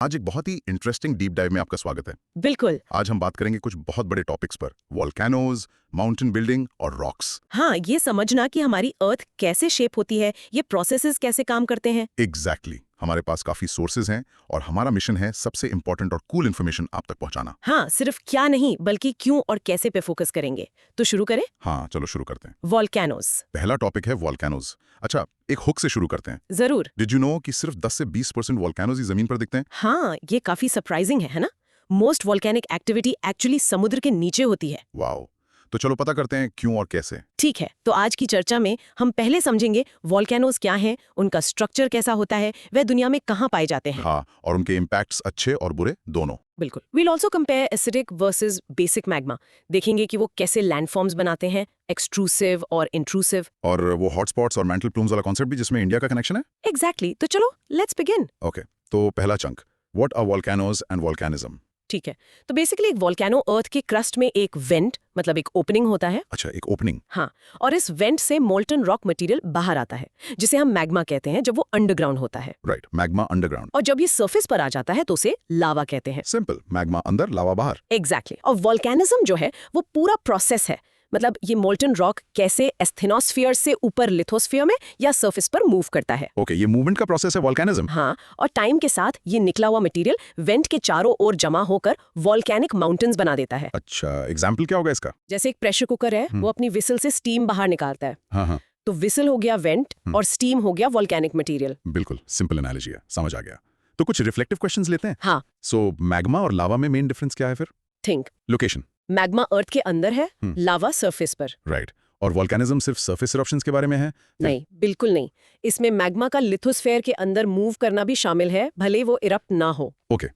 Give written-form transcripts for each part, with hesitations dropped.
आज एक बहुत ही इंटरेस्टिंग डीप डाइव में आपका स्वागत है। बिल्कुल। आज हम बात करेंगे कुछ बहुत बड़े टॉपिक्स पर, वॉल्केनोज, माउंटेन बिल्डिंग और रॉक्स। हाँ, ये समझना कि हमारी अर्थ कैसे शेप होती है, ये प्रोसेसेस कैसे काम करते हैं। एग्जैक्टली हमारे पास काफी सोर्सेज हैं और हमारा मिशन है सबसे इंपॉर्टेंट और कूल इन्फॉर्मेशन आप तक पहुंचाना। हाँ, सिर्फ क्या नहीं बल्कि क्यों और कैसे पे फोकस करेंगे। तो शुरू करें। हाँ चलो शुरू करते हैं। वॉल्केनोज। पहला टॉपिक है वॉल्केनोज। अच्छा, एक हुक से शुरू करते हैं। जरूर। डिड यू नो कि सिर्फ 10 से 20% वॉल्केनोज ही जमीन पर दिखते हैं? हाँ, ये काफी सरप्राइजिंग है ना। मोस्ट वॉल्केनिक एक्टिविटी एक्चुअली समुद्र के नीचे होती है। वाओ, तो चलो पता करते हैं क्यों और कैसे। ठीक है, तो आज की चर्चा में हम पहले समझेंगे वॉल्केनोज क्या हैं, उनका स्ट्रक्चर कैसा होता है, वह दुनिया में कहाँ पाए जाते हैं। हाँ, और उनके इम्पैक्ट्स अच्छे और बुरे दोनों। बिल्कुल। We'll also compare acidic versus basic magma. देखेंगे कि वो कैसे लैंडफॉर्म्स बनाते हैं, एक्सट्रूसिव और इंट्रूसिव। और वो हॉटस्पॉट्स और मेंटल प्लूम्स वाला कॉन्सेप्ट भी जिसमें इंडिया का कनेक्शन है। एग्जैक्टली। तो चलो लेट्स बिगिन। ओके, तो पहला chunk, what are volcanoes and volcanism. ठीक है, तो बेसिकली एक वॉल्केनो अर्थ के क्रस्ट में एक वेंट मतलब एक ओपनिंग होता है। अच्छा, एक ओपनिंग। हाँ, और इस वेंट से मोल्टन रॉक मटेरियल बाहर आता है, जिसे हम मैग्मा कहते हैं जब वो अंडरग्राउंड होता है। Right, magma underground. और जब ये सरफेस पर आ जाता है तो उसे लावा कहते हैं। सिंपल, मैग्मा अंदर, लावा बाहर। एग्जैक्टली। और वॉल्केनिज्म जो है वो पूरा प्रोसेस है। मतलब ये मोल्टन रॉक कैसे एस्थेनोस्फीयर से ऊपर लिथोस्फीयर में या सरफेस पर मूव करता है। ओके, ये मूवमेंट का प्रोसेस है वॉल्केनिज्म। हाँ, और टाइम के साथ ये निकला हुआ मटेरियल वेंट के चारों ओर जमा होकर वॉल्केनिक माउंटेन्स बना देता है। अच्छा, एग्जाम्पल क्या होगा इसका? जैसे एक प्रेशर कुकर है, वो अपनी विसल से स्टीम बाहर निकालता है। हाँ हाँ, तो विसल हो गया वेंट और स्टीम हो गया वॉल्केनिक मटेरियल। बिल्कुल सिंपल एनालॉजी है, समझ आ गया। तो कुछ रिफ्लेक्टिव क्वेश्चंस लेते हैं। हाँ। सो मैग्मा और लावा में मेन डिफरेंस क्या है फिर? थिंक। लोकेशन। मैग्मा अर्थ के अंदर है, लावा सरफेस पर। राइट, और वॉल्केनिज्म सिर्फ सरफेस इरप्शंस के बारे में है? नहीं, बिल्कुल नहीं। इसमें मैग्मा का लिथोस्फेयर के अंदर मूव करना भी शामिल है, भले वो इरप्ट ना हो। ओके,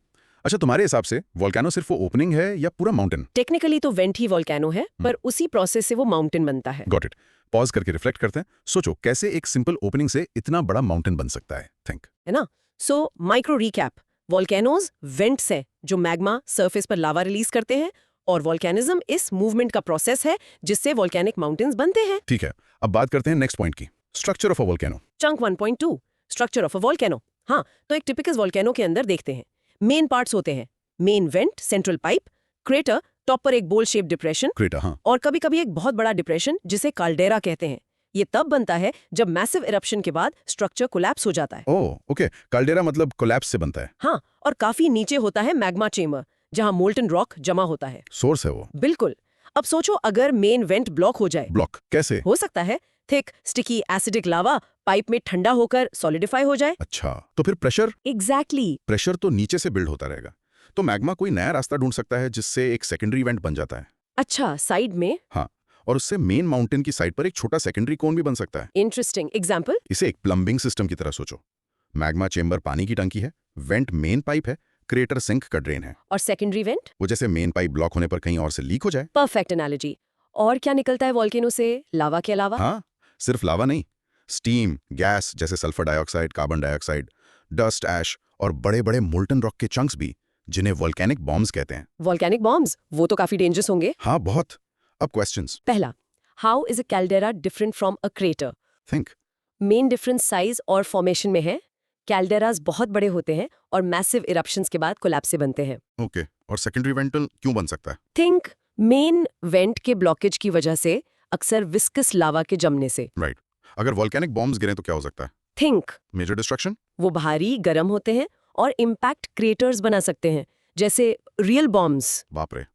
अच्छा तुम्हारे हिसाब से वॉल्केनो सिर्फ वो ओपनिंग है या पूरा माउंटेन? टेक्निकली तो वेंट ही वॉल्केनो है, पर उसी प्रोसेस से वो माउंटेन बनता है। Got it. पॉज करके रिफ्लेक्ट करते हैं। सोचो कैसे एक सिंपल ओपनिंग से इतना बड़ा माउंटेन बन सकता है। थिंक। है ना। So micro recap. Volcanoes vents है जो मैग्मा सरफेस पर लावा रिलीज करते हैं, और वॉल्केनिज्म इस मूवमेंट का प्रोसेस है जिससे वॉल्केनिक माउंटेन्स बनते हैं। ठीक है, अब बात करते हैं नेक्स्ट पॉइंट की, structure of a volcano. Chunk 1.2 structure of a volcano. हाँ, तो एक टिपिकल वॉल्केनो के अंदर देखते हैं मेन पार्ट्स होते हैं, main went, central pipe, crater, top पर एक बोल शेप डिप्रेशन, क्रेटर, हाँ, और कभी-कभी एक बहुत बड़ा डिप्रेशन जिसे काल्डेरा कहते हैं। ये तब बनता है जब मैसिव इरप्शन के बाद स्ट्रक्चर कोलैप्स हो जाता है। ओह ओके, काल्डेरा मतलब कोलैप्स से बनता है। हाँ, और काफी नीचे होता है मैग्मा चेम्बर जहां मोल्टन रॉक जमा होता है। सोर्स है वो। बिल्कुल। अब सोचो अगर मेन वेंट ब्लॉक हो जाए। ब्लॉक कैसे? हो सकता है thick sticky acidic lava pipe में ठंडा होकर सॉलिडिफाई हो जाए। अच्छा, तो फिर प्रेशर? एग्जैक्टली। प्रेशर तो नीचे से बिल्ड होता रहेगा, तो मैग्मा कोई नया रास्ता ढूंढ सकता है जिससे एक सेकेंडरी इवेंट बन जाता है। अच्छा, साइड में। हाँ, और उससे मेन माउंटेन की साइड पर एक छोटा सेकेंडरी कोन भी बन सकता है। Interesting example. इसे एक प्लम्बिंग सिस्टम की तरह सोचो। मैग्मा चेंबर पानी की टंकी है, वेंट मेन पाइप है, क्रेटर सिंक का ड्रेन है, और सेकेंडरी वेंट वो जैसे मेन पाइप ब्लॉक होने पर कहीं और से लीक हो जाए। Perfect analogy. और क्या निकलता है वॉल्केनो से लावा के अलावा? हाँ, सिर्फ लावा नहीं, स्टीम, गैस जैसे sulphur dioxide, carbon dioxide, dust, ash और बड़े बड़े मोल्टन रॉक के चंक्स भी, जिन्हें वॉल्केनिक बॉम्ब्स कहते हैं। वॉल्केनिक बॉम्ब्स, वो तो काफी डेंजरस होंगे। हाँ बहुत। अब क्वेश्चंस। पहला, how is a caldera different from a crater? Think. Main difference size और फॉर्मेशन में है। कैल्डेरास बहुत बड़े होते हैं और मैसिव इरप्शंस के बाद कोलैप्स से बनते हैं। ओके, और सेकेंडरी वेंटल क्यों बन सकता है? थिंक मेन वेंट के ब्लॉकेज की वजह से, अक्सर विस्कस लावा के जमने से। राइट, अगर वॉल्केनिक बॉम्ब्स गिरें तो क्या हो सकता है? Think major destruction? वो भारी गर्म होते हैं और इम्पैक्ट क्रेटर्स बना सकते हैं, जैसे रियल बॉम्ब्स। बाप रे,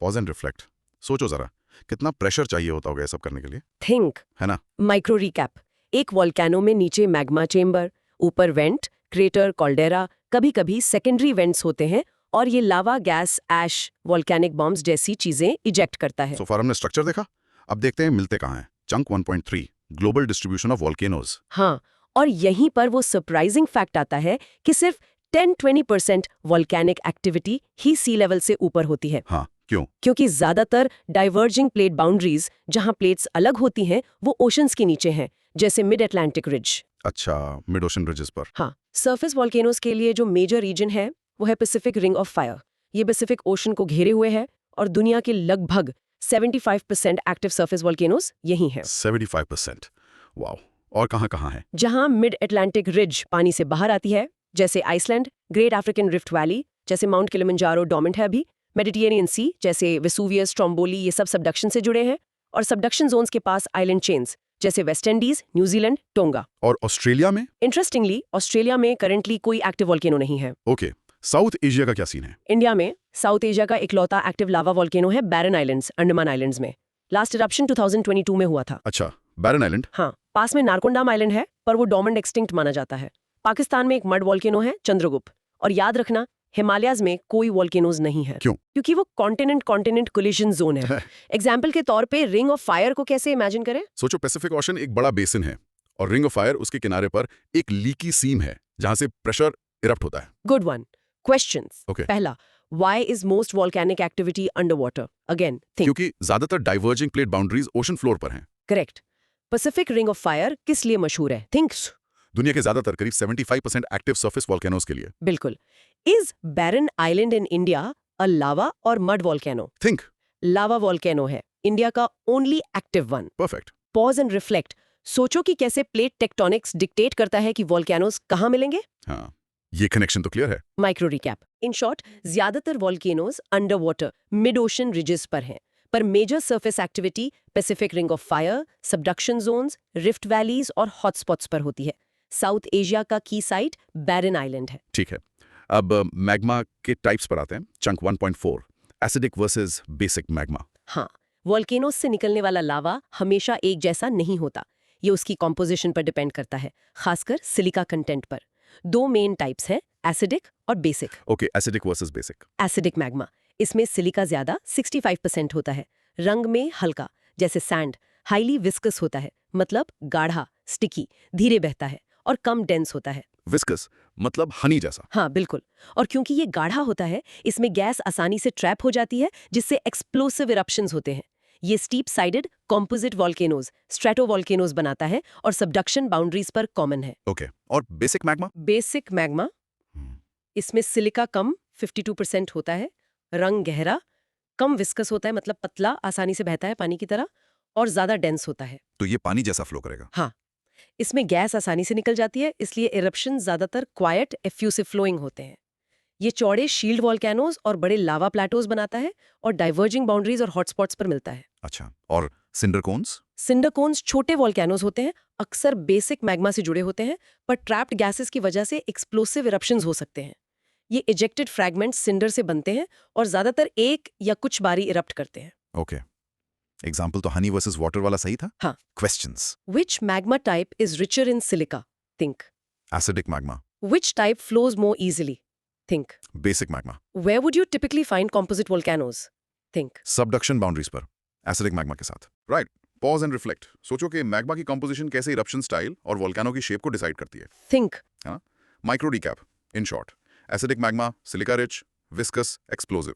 पॉज एंड रिफ्लेक्ट। सोचो जरा, कितना प्रेशर चाहिए होता होगा ये सब करने के लिए, थिंक। है ना? Micro recap. एक वॉल्केनो में नीचे मैग्मा चेम्बर, ऊपर वेंट, क्रेटर, कॉल्डेरा, कभी-कभी सेकेंडरी वेंट्स होते हैं, और ये लावा, गैस, ऐश, वॉल्केनिक बॉम्ब्स जैसी चीजें इजेक्ट करता है। सो फार हमने स्ट्रक्चर देखा, अब देखते हैं मिलते कहाँ हैं। Chunk 1.3, global distribution of volcanoes. हाँ, और यहीं पर वो सरप्राइजिंग फैक्ट आता है कि सिर्फ 10-20% वॉल्केनिक एक्टिविटी ही सी लेवल से ऊपर होती है। हाँ, क्यों? क्योंकि ज्यादातर डाइवर्जिंग प्लेट बाउंड्रीज जहां प्लेट्स अलग होती हैं वो ओशंस के नीचे हैं, जैसे मिड अटलांटिक रिज। अच्छा, मिड ओशन रिजेस पर। हाँ, सरफेस वॉल्केनोज के लिए जो मेजर रीजन है वो है पैसिफिक रिंग ऑफ फायर। ये पैसिफिक ओशन को घेरे हुए है और दुनिया के लगभग 75% एक्टिव सरफेस वॉल्केनोज यही हैं। 75%, वाओ। और कहाँ कहाँ है? जहां मिड अटलांटिक रिज पानी से बाहर आती है, जैसे Iceland, great African rift valley जैसे माउंट किलिमंजारो डोर्मेंट है अभी, मेडिटेरियन सी जैसे वेसुवियस, स्ट्रोम्बोली ये सब सबडक्शन से जुड़े हैं, और सबडक्शन जोन्स के पास आइलैंड चेन्स जैसे वेस्ट इंडीज, न्यूजीलैंड, टोंगा। और ऑस्ट्रेलिया में? इंटरेस्टिंगली ऑस्ट्रेलिया में करंटली कोई एक्टिव वॉल्केनो नहीं है। ओके, साउथ एशिया का क्या सीन है? इंडिया में साउथ एशिया का इकलौता एक्टिव लावा वॉल्केनो है बैरन आइलैंड्स, अंडमान आइलैंड्स में। लास्ट इरप्शन 2022 में हुआ था। अच्छा, बैरन आइलैंड। हाँ, पास में नारकोंडाम आइलैंड है, पर वो डोर्मेंट एक्सटिंक्ट माना जाता है। पाकिस्तान में एक मड वॉल्केनो है, चंद्रगुप्त। और याद रखना, हिमालयाज में कोई वॉल्केनोज नहीं है। क्यों? क्योंकि वो कॉन्टिनेंट कोलिजन जोन है। एग्जाम्पल के तौर पे रिंग ऑफ फायर को कैसे इमेजिन करें? सोचो, पैसिफिक ओशन एक बड़ा बेसिन है और रिंग ऑफ फायर उसके किनारे पर एक लीकी सीम है जहां से प्रेशर इरप्ट होता है। Good one. क्वेश्चंस। Okay. पहला, why is most volcanic activity under water? Again think. क्योंकि ज्यादातर diverging plate boundaries ocean floor पर हैं। Correct. Pacific ring of fire किस लिए मशहूर है? थिंक्स। दुनिया के ज्यादातर करीब 75% एक्टिव सरफेस वॉल्केनोज के लिए। बिल्कुल। Is Barren Island in India a lava और mud volcano? Think. Lava volcano है, इंडिया का only active one. Perfect. Pause and reflect. सोचो कि कैसे प्लेट टेक्टोनिक्स डिक्टेट करता है कि वॉल्केनोज कहाँ मिलेंगे। हाँ, ये कनेक्शन तो क्लियर है। Micro recap. इन शॉर्ट, ज्यादातर volcanoes under water mid ocean ridges पर हैं, पर major surface activity Pacific ring of fire, subduction zones, rift valleys और हॉटस्पॉट्स पर होती है। साउथ एशिया का की साइट बैरन आइलैंड है। ठीक है, अब मैग्मा के टाइप्स पर आते हैं। Chunk 1.4, acidic versus basic magma. हाँ, वॉल्केनोज से निकलने वाला लावा हमेशा एक जैसा नहीं होता। ये उसकी कॉम्पोजिशन पर डिपेंड करता है, खासकर सिलिका कंटेंट पर। दो मेन टाइप्स हैं, एसिडिक और basic. Okay, acidic versus basic. Acidic magma, इसमें सिलिका ज्यादा 65% होता है, रंग में हल्का जैसे सैंड, हाईली विस्कस होता है, मतलब गाढ़ा, स्टिकी, धीरे बहता है और कम डेंस होता है। विस्कस मतलब हनी जैसा। हाँ बिल्कुल। और क्योंकि ये गाढ़ा होता है, इसमें गैस आसानी से ट्रैप हो जाती है, जिससे एक्सप्लोसिव इरप्शंस होते हैं। ये स्टीप साइडेड कॉम्पोजिट वॉल्केनोज, स्ट्रेटोवॉल्केनोज बनाता है और सबडक्शन बाउंड्रीज पर कॉमन है। ओके, और बेसिक मैग्मा? बेसिक मैग्मा, इसमें सिलिका कम 52% होता है, रंग गहरा, कम विस्कस होता है, मतलब पतला, आसानी से बहता है पानी की तरह, और ज्यादा डेंस होता है। तो ये पानी जैसा फ्लो करेगा। हाँ, इसमें गैस आसानी से निकल जाती है, इसलिए इरप्शन ज्यादातर क्वाइट एफ्यूसिव फ्लोइंग होते हैं। ये चौड़े शील्ड वॉल्केनोज और बड़े लावा प्लेटोज बनाता है और डाइवर्जिंग बाउंड्रीज और हॉटस्पॉट्स पर मिलता है। अच्छा, और सिंडर कोन्स? सिंडर कोन्स छोटे वॉल्केनोज होते हैं, अक्सर बेसिक मैग्मा से जुड़े होते हैं, पर ट्रैप्ड गैसेस की वजह से एक्सप्लोसिव इरप्शंस हो सकते हैं। ये इजेक्टेड फ्रैगमेंट्स सिंडर से बनते हैं और ज्यादातर एक या कुछ बारी इरप्ट करते हैं। ओके, एग्जाम्पल तो हनी वर्सेस वाटर वाला सही था। हाँ। Questions. Which magma type is richer in silica? Think. Acidic magma. Which type flows more easily? Think. Basic magma. Where would you typically find composite volcanoes? Think. Subduction boundaries पर acidic magma के साथ। Right, pause and reflect. सोचो कि magma की composition कैसे eruption style और volcano की shape को डिसाइड करती है। Think. हाँ, micro recap. In short, acidic magma silica rich, viscous, explosive.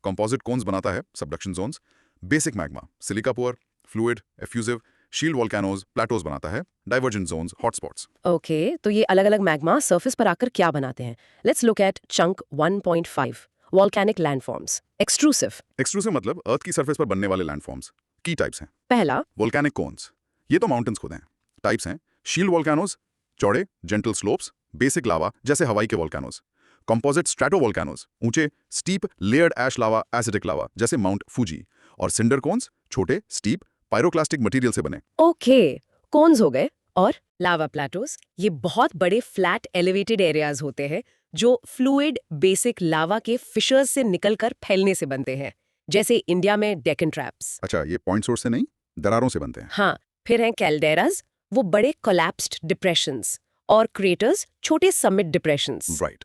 Composite cones बनाता है, subduction zones. Basic magma silica poor, fluid, effusive, shield volcanoes, plateaus बनाता है, डाइवर्जेंट जोन्स, हॉटस्पॉट्स। Okay, तो ये अलग-अलग मैग्मा सरफेस पर आकर क्या बनाते हैं? Let's look at chunk 1.5. Volcanic landforms. Extrusive. Extrusive मतलब अर्थ की सरफेस पर बनने वाले लैंडफॉर्म्स। की टाइप्स हैं। पहला, वोल्केनिक कोन्स, ये तो माउंटेन्स खुद हैं। टाइप्स हैं शील्ड वोल्केनोज, चौड़े जेंटल स्लोप्स, बेसिक लावा जैसे हवाई के वोल्केनोज। कंपोजिट स्ट्रैटोवोल्केनोज, ऊंचे स्टीप लेयर्ड ऐश लावा, एसिडिक लावा जैसे माउंट फूजी। और सिंडर कोन्स, छोटे स्टीप पायरोक्लास्टिक मटेरियल से बने। Okay, कोन्स हो गए। और लावा प्लेटोज, ये बहुत बड़े फ्लैट एलिवेटेड एरियाज होते हैं जो फ्लूइड बेसिक लावा के फिशर्स से निकलकर फैलने से बनते हैं, जैसे इंडिया में डेक्कन ट्रैप्स। अच्छा, ये पॉइंट सोर्स से नहीं, दरारों से बनते हैं। हाँ, फिर हैं कैल्डेरास, वो बड़े कोलैप्स्ड डिप्रेशंस, और क्रेटर्स, छोटे समिट डिप्रेशंस। राइट,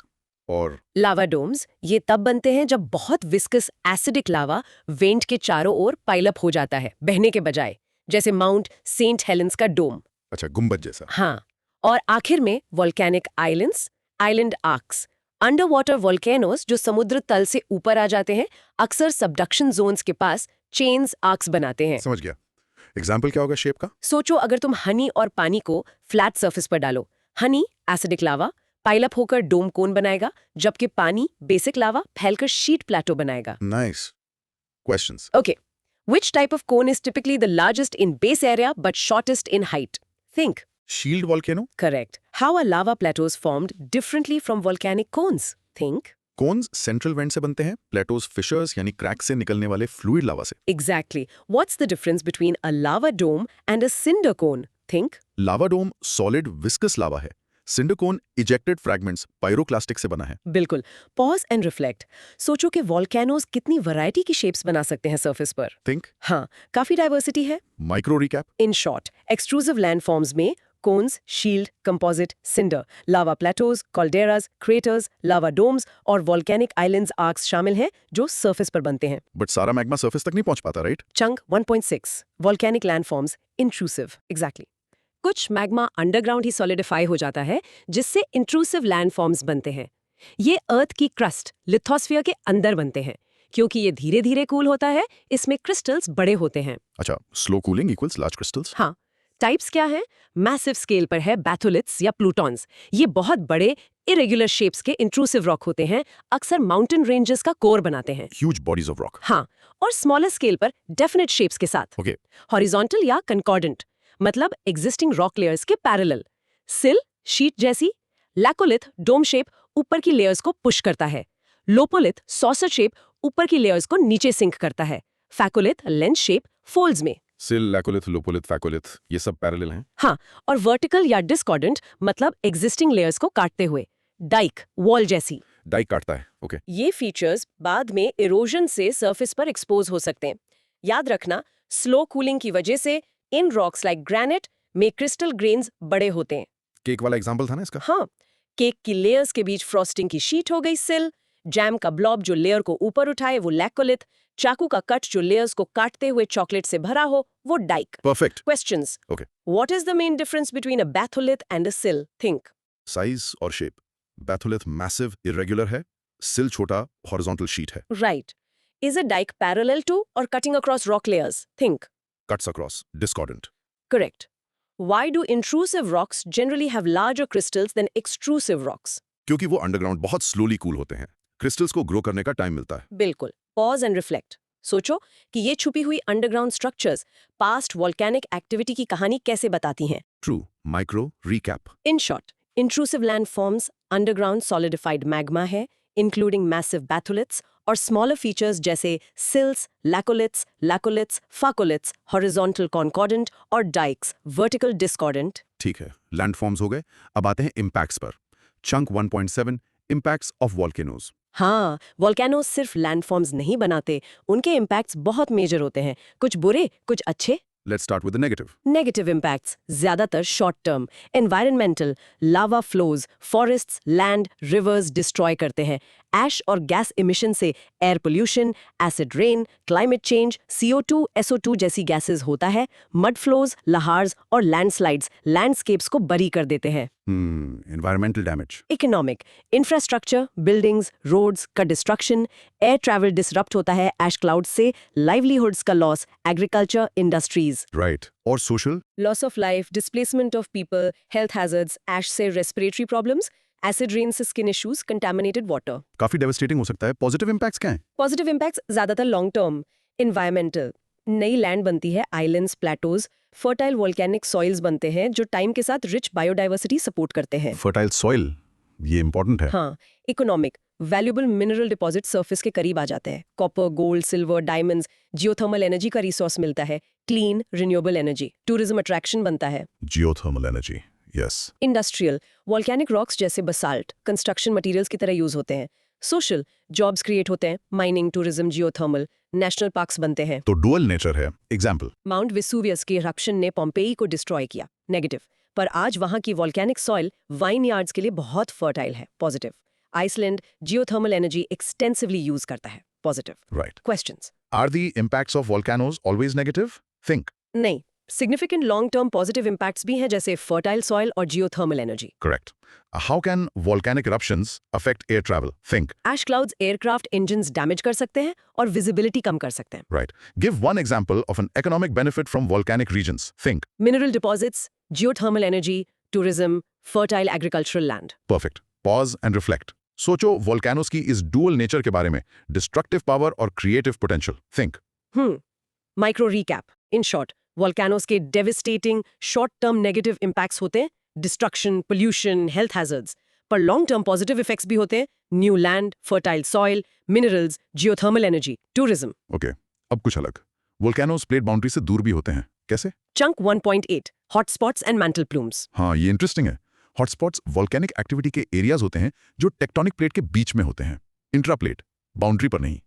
और लावा डोम्स, ये तब बनते हैं जब बहुत विस्कस एसिडिक लावा वेंट के चारों ओर पाइलअप हो जाता है, बहने के बजाय, जैसे माउंट सेंट हेलेंस का डोम। अच्छा, गुंबद जैसा। हाँ, और आखिर में volcanic islands, island arcs, under water volcanoes जो समुद्र तल से ऊपर आ जाते हैं, अक्सर सबडक्शन जोन्स के पास चेन्स आर्क्स बनाते हैं। समझ गया। एग्जाम्पल क्या होगा शेप का? सोचो अगर तुम हनी और पानी को फ्लैट सरफेस पर डालो, हनी एसिडिक लावा पाइलअप होकर डोम कोन बनाएगा, जबकि पानी बेसिक लावा फैलकर शीट प्लेटो बनाएगा। Nice. Questions. Okay, which type of cone is typically the largest in base area but shortest in height? Think. Shield volcano? Correct. How are lava plateaus formed differently from volcanic cones? Think. Cones central vent से बनते हैं, Plato's fishers यानी crack से निकलने वाले fluid लावा से। Exactly. What's the difference between a lava dome and a cinder cone? Think. Lava dome solid viscous lava है, cinder cone ejected fragments pyroclastic से बना है। बिल्कुल। Pause and reflect. सोचो कि वॉल्केनोज कितनी वैरायटी की शेप्स बना सकते हैं सरफेस पर। थिंक हाँ, काफी डाइवर्सिटी है। Micro recap. In short, extrusive landforms में कोन्स, शील्ड, कंपोजिट, सिंडर, लावा प्लेटोज, कॉल्डेरास, क्रेटर्स, लावा डोम्स और वॉल्केनिक आइलैंड्स आर्क्स शामिल हैं जो सरफेस पर बनते हैं। बट सारा मैग्मा सरफेस तक नहीं पहुंच पाता, right? Chunk 1.6 volcanic landforms intrusive. Exactly. कुछ मैग्मा अंडरग्राउंड ही सॉलिडिफाई हो जाता है जिससे इंट्रूसिव लैंडफॉर्म्स बनते हैं। ये अर्थ की क्रस्ट लिथोस्फीयर के अंदर बनते हैं। क्योंकि ये धीरे धीरे कूल होता है, इसमें क्रिस्टल्स बड़े होते हैं। अच्छा, slow cooling equals large crystals. हाँ। टाइप्स क्या हैं? मैसिव स्केल पर है बैथोलिथ्स या प्लूटॉन्स। ये बहुत बड़े इरेगुलर शेप्स के इंट्रूसिव रॉक होते हैं, अक्सर माउंटेन रेंजेस का कोर बनाते हैं। Huge bodies of rock. हाँ, और स्मॉलर स्केल पर डेफिनेट शेप्स के साथ। ओके। हॉरिजॉन्टल या कंकॉर्डेंट, मतलब एग्जिस्टिंग रॉक लेयर्स के पैरेलल। सिल शीट जैसी। लैकोलिथ डोम शेप ऊपर की लेयर्स को पुश करता है। लोपोलिथ सॉसर शेप ऊपर की लेयर्स को नीचे सिंक करता है। फैकोलिथ लेंस शेप फोल्ड्स में। सिल, लैकोलिथ, लोपोलिथ, फैकोलिथ, ये सब पैरेलल हैं। हाँ, और वर्टिकल या डिस्कॉर्डेंट मतलब एग्जिस्टिंग लेयर्स को काटते हुए। डाइक वॉल जैसी। डाइक काटता है, ओके। ये फीचर्स बाद में इरोजन से सरफेस पर एक्सपोज हो सकते हैं। याद रखना, स्लो कूलिंग की वजह से इन रॉक्स लाइक ग्रेनाइट में क्रिस्टल ग्रेन्स बड़े होते हैं। केक वाला एग्जांपल था ना इसका? हाँ, केक की लेयर्स के बीच फ्रॉस्टिंग की शीट हो गई सिल। जैम का ब्लॉब जो लेयर को ऊपर उठाए वो लैकोलिथ। चाकू का कट जो लेयर्स को काटते हुए चॉकलेट से भरा हो वो dyke. Perfect. Questions. Okay. What is the main difference between a batholith and a sill? Think. Size और शेप। बैथोलिथ मैसिव इरेगुलर है, सिल छोटा हॉरिजॉन्टल शीट है। Right. Is a dyke parallel to और cutting across rock layers? Think. Cuts across, discordant. Correct. Why do intrusive rocks generally have larger crystals than extrusive rocks? क्योंकि वो underground बहुत slowly cool होते हैं, crystals को grow करने का time मिलता है। बिल्कुल। Pause and reflect. सोचो कि ये छुपी हुई underground structures past volcanic activity की कहानी कैसे बताती हैं। True. Micro recap. In short, intrusive landforms underground solidified magma है, including massive batholiths और smaller features जैसे sills, laccoliths, faccoliths, horizontal concordant और dikes, vertical discordant। ठीक है, लैंडफॉर्म्स हो गए। अब आते हैं इम्पैक्ट्स पर। Chunk 1.7 impacts of volcanoes. हाँ, वॉल्केनोज सिर्फ लैंडफॉर्म्स नहीं बनाते, उनके इम्पैक्ट्स बहुत मेजर होते हैं, कुछ बुरे, कुछ अच्छे। Let's start with the negative. Negative impacts ज्यादातर short term. Environmental, lava flows, forests, land, rivers destroy करते हैं। ऐश और गैस इमिशन से air pollution, acid rain, climate change, CO2, SO2 जैसी गैसेस होता है। मड फ्लोज, लहार्स और लैंडस्लाइड्स लैंडस्केप्स को बरी कर देते हैं। Environmental damage. Economic, infrastructure, buildings, roads का डिस्ट्रक्शन, एयर ट्रैवल डिसरप्ट होता है ऐश क्लाउड से, लाइवलीहुड्स का लॉस, एग्रीकल्चर, इंडस्ट्रीज। राइट। और social. Loss of life, displacement of people, health hazards, ash से रेस्पिरेटरी प्रॉब्लम्स, एसिड रेन से skin issues, contaminated water. काफी devastating हो सकता है। पॉजिटिव इम्पैक्ट्स क्या हैं? पॉजिटिव इम्पैक्ट्स ज्यादातर लॉन्ग टर्म। एनवायरमेंटल, नई लैंड बनती है, islands, plateaus, fertile volcanic soils बनते हैं जो टाइम के साथ रिच बायोडाइवर्सिटी सपोर्ट करते हैं। फर्टाइल सॉइल, ये इंपॉर्टेंट है। हाँ। Economic, valuable mineral deposit surface के करीब आ जाते हैं। Copper, gold, silver, diamonds, geothermal energy का रिसोर्स मिलता है। Clean renewable energy, tourism attraction बनता है। Geothermal energy, yes. Industrial, volcanic rocks जैसे बसाल्ट कंस्ट्रक्शन मटेरियल्स की तरह यूज होते हैं। सोशल, जॉब्स क्रिएट होते हैं, mining, tourism, geothermal, national parks बनते हैं। तो डुअल नेचर है। एग्जाम्पल, माउंट वेसुवियस के इरप्शन ने पोम्पेई को डिस्ट्रॉय किया। नेगेटिव, पर आज वहां की वॉल्केनिक सॉइल वाइन यार्ड्स के लिए बहुत फर्टाइल है। Positive, Iceland geothermal energy extensively use करता है। Positive. Right. Questions. Are the impacts of volcanoes always negative? Think. नहीं, significant long term positive impacts भी हैं जैसे फर्टाइल सॉइल और geothermal energy. Correct. How can volcanic eruptions affect air travel? Think. Ash clouds aircraft engines damage कर सकते हैं और visibility कम कर सकते हैं। Right. Give one example of an economic benefit from volcanic regions. Think. Mineral deposits, geothermal energy, tourism, fertile agricultural land. Perfect. Pause and reflect. सोचो volcanoes की इस डुअल नेचर के बारे में, डिस्ट्रक्टिव पावर और creative potential. Think. Micro recap. In short, volcanoes के devastating short term negative impacts होते हैं, डिस्ट्रक्शन, पोल्यूशन, हेल्थ हैजर्ड्स, पर लॉन्ग टर्म पॉजिटिव इफेक्ट्स भी होते हैं, new land, fertile soil, minerals, geothermal energy, tourism. Okay, अब कुछ अलग। वोल्केनोज प्लेट बाउंड्री से दूर भी होते हैं, कैसे? Chunk 1.8 hotspots and mantle plumes. हाँ, ये इंटरेस्टिंग है। हॉटस्पॉट्स वोल्केनिक एक्टिविटी के एरियाज होते हैं जो टेक्टोनिक प्लेट के बीच में होते हैं, इंट्रा प्लेट, बाउंड्री पर नहीं।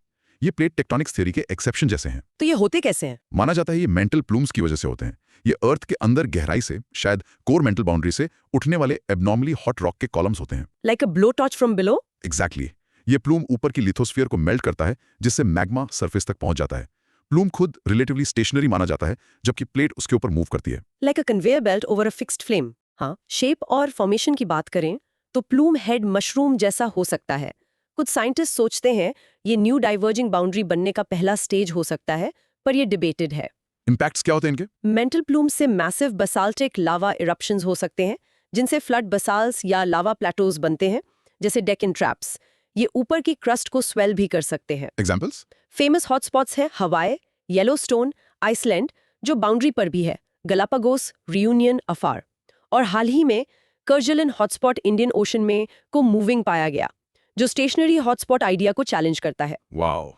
ये प्लेट टेक्टोनिक्स थ्योरी के एक्सेप्शन जैसे हैं। तो ये होते कैसे हैं? माना जाता है ये मेंटल प्लूम्स की वजह से होते हैं। ये अर्थ के अंदर गहराई से, शायद कोर मेंटल बाउंड्री से उठने वाले एबनॉर्मली हॉट रॉक के कॉलम्स होते हैं। Like a blow torch from below? Exactly. ये प्लूम ऊपर की लिथोस्फीयर को मेल्ट करता है, जिससे मैग्मा सरफेस तक पहुंच जाता है। प्लूम खुद रिलेटिवली स्टेशनरी माना जाता है, जबकि प्लेट उसके ऊपर मूव करती है। Like a conveyor belt over a fixed flame. हाँ, शेप और फॉर्मेशन की बात करें तो प्लूम हेड मशरूम जैसा हो सकता है। कुछ साइंटिस्ट सोचते हैं ये न्यू डाइवर्जिंग बाउंड्री बनने का पहला स्टेज हो सकता है, पर ये डिबेटेड है। इम्पैक्ट्स क्या होते हैं इनके? मेंटल प्लूम से मैसिव बसाल्टिक लावा इरप्शंस हो सकते हैं, जिनसे फ्लड बसाल्स या लावा प्लेटोज बनते हैं, जैसे डेकन ट्रैप्स। ये ऊपर की क्रस्ट को स्वेल भी कर सकते हैं। एग्जाम्पल्स? फेमस हॉटस्पॉट्स हैं हवाई, येलोस्टोन, आइसलैंड, जो बाउंड्री पर भी है, गलापागोस, रियूनियन, अफार। और हाल ही में कर्जलन हॉटस्पॉट इंडियन ओशन में को मूविंग पाया गया, जो स्टेशनरी हॉटस्पॉट आइडिया को चैलेंज करता है। वाओ,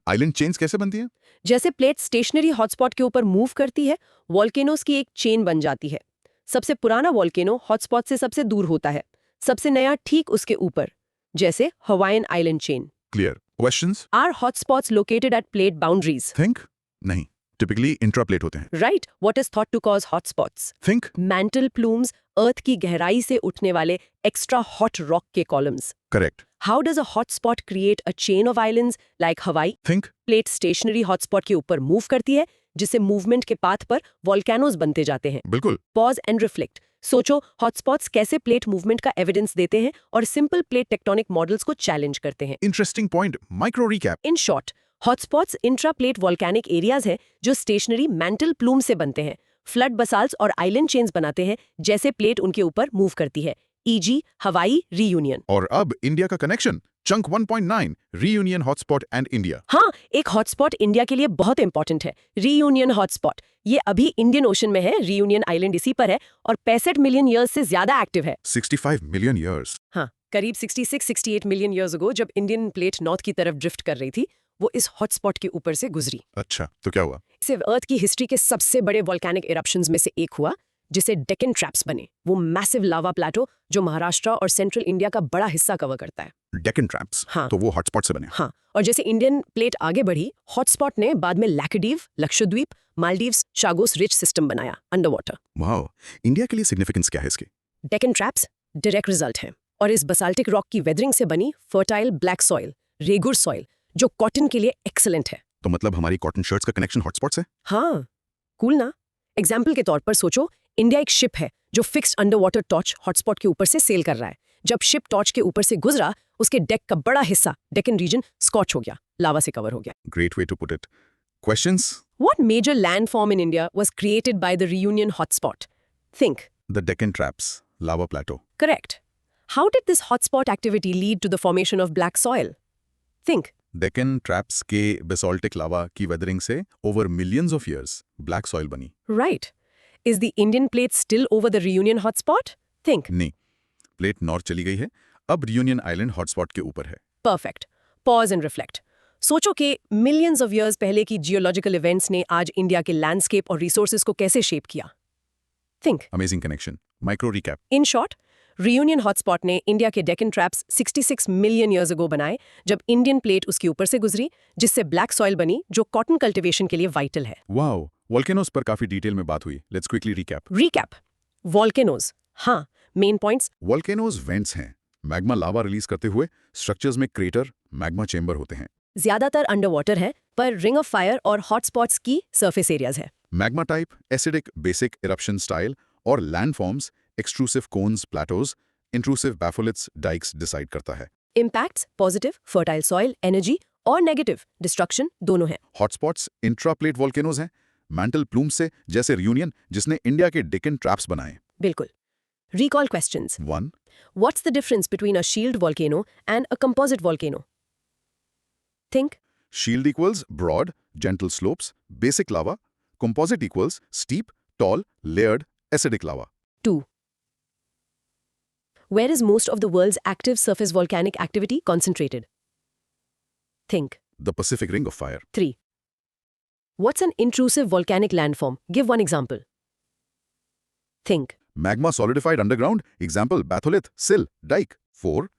आइलैंड चेन्स कैसे बनती हैं? जैसे प्लेट स्टेशनरी हॉटस्पॉट के ऊपर मूव करती है, वॉल्केनोस की एक चेन बन जाती है। सबसे पुराना वॉल्केनो हॉटस्पॉट से सबसे दूर होता है, सबसे नया ठीक उसके ऊपर, जैसे Hawaiian island chain. Clear. Questions? Are hotspots located at plate boundaries? Think? नहीं, टिपिकली इंट्राप्लेट होते हैं। Right, what is thought to cause hotspots? Think? Mantle plumes, earth की गहराई से उठने वाले एक्स्ट्रा हॉट रॉक के columns. Correct. How does a hotspot create a chain of islands like Hawaii? थिंक? प्लेट स्टेशनरी हॉटस्पॉट के ऊपर मूव करती है, जिससे मूवमेंट के पाथ पर वॉल्केनोज बनते जाते हैं। बिल्कुल। Pause and reflect. सोचो हॉटस्पॉट्स कैसे प्लेट मूवमेंट का एविडेंस देते हैं और सिंपल प्लेट टेक्टोनिक मॉडल्स को चैलेंज करते हैं। Interesting point. Micro recap. In short, hotspots intra plate volcanic areas हैं जो स्टेशनरी मैंटल प्लूम से बनते हैं, फ्लड बसाल्ट्स और आइलैंड चेन्स बनाते हैं जैसे प्लेट उनके ऊपर मूव करती है, ईजी हवाई रीयूनियन। और अब इंडिया का connection, chunk 1.9 reunion hotspot and India. हाँ, एक हॉटस्पॉट इंडिया के लिए बहुत इंपॉर्टेंट है, रीयूनियन हॉटस्पॉट। ये अभी इंडियन ओशन में है, रीयूनियन आइलैंड इसी पर है और 65 मिलियन ईयर्स से ज्यादा एक्टिव है। 65 मिलियन ईयर्स। हाँ, करीब 66-68 मिलियन ईयर्स अगो जब इंडियन प्लेट नॉर्थ की तरफ ड्रिफ्ट कर रही थी, वो इस हॉटस्पॉट के ऊपर से गुजरी। अच्छा, तो क्या हुआ? इसे अर्थ की हिस्ट्री के सबसे बड़े वॉल्केनिक इरप्शंस में से एक हुआ, जिसे डेकन ट्रैप्स बने। वो मैसिव लावा प्लेटो जो महाराष्ट्र और सेंट्रल इंडिया का बड़ा हिस्सा कवर करता है। डेकन ट्रैप्स। हाँ। तो वो हॉटस्पॉट से बने। हाँ, और जैसे इंडियन प्लेट आगे बढ़ी, हॉटस्पॉट ने बाद में Laccadive, Lakshadweep, Maldives, Chagos ridge system बनाया अंडर वाटर। वाओ, इंडिया के लिए सिग्निफिकेंस क्या है इसकी? डेकन ट्रैप्स डायरेक्ट रिजल्ट है, और इस बसाल्टिक रॉक की वेदरिंग से बनी fertile black soil, regur soil, जो कॉटन के लिए एक्सीलेंट है। तो मतलब हमारी कॉटन शर्ट्स का कनेक्शन हॉटस्पॉट से? हाँ, कूल ना? एग्जाम्पल के तौर पर सोचो, इंडिया एक शिप है जो fixed under water torch hotspot के ऊपर से सेल कर रहा है। जब शिप टॉर्च के ऊपर से गुजरा, उसके डेक का बड़ा हिस्सा, डेकन रीजन, स्कॉच हो गया, लावा से कवर हो गया। Great way to put it. Questions? What major landform in India was created by the reunion hotspot? Think. The Deccan traps, lava plateau. Correct. How did this hotspot activity lead to the formation of black soil? Think. Deccan traps के बेसोल्टिक लावा की weathering से over millions of years black soil बनी। Right. Is the Indian plate still over the reunion hotspot? Think. नहीं, plate north चली गई है, अब reunion island hotspot के ऊपर है। Perfect. Pause and reflect. सोचो कि मिलियंस ऑफ इयर्स पहले की जियोलॉजिकल इवेंट्स ने आज इंडिया के लैंडस्केप और रिसोर्सेज को कैसे शेप किया? Think. Amazing connection. Micro recap. In short, reunion hotspot ने इंडिया के Deccan traps 66 million years ago बनाए, जब इंडियन प्लेट उसके ऊपर से गुजरी, जिससे ब्लैक सॉइल बनी जो कॉटन कल्टीवेशन के लिए वाइटल है। वाओ, वोल्केनोस पर काफी डिटेल में बात हुई। Let's quickly recap. Recap. Volcanoes. हाँ, मेन पॉइंट्स। वोल्केनोस वेंट्स हैं। मैग्मा लावा रिलीज करते हुए स्ट्रक्चर्स में क्रेटर, मैग्मा चेंबर होते हैं। ज्यादातर अंडर वाटर है, पर रिंग ऑफ फायर और हॉटस्पॉट्स की सरफेस एरियाज है। Magma type, acidic basic eruption style और landforms, extrusive cones, plateaus, intrusive batholiths, dykes decide करता है। Impacts positive, fertile soil, energy, और नेगेटिव, डिस्ट्रक्शन, दोनों है। हॉटस्पॉट्स इंट्राप्लेट वोल्केनोज हैं, मैंटल प्लूम से, जैसे रियूनियन जिसने इंडिया के डेकन ट्रैप्स बनाए। बिल्कुल। Recall questions. 1. What's the difference between a shield volcano and a composite volcano? Think. Shield equals broad, gentle slopes, basic lava. composite equals steep, tall, layered, acidic lava. 2. Where is most of the world's active surface volcanic activity concentrated? Think. The Pacific Ring of Fire. 3. What's an intrusive volcanic landform? Give one example. Think. Magma solidified underground. Example, batholith, sill, dike. 4.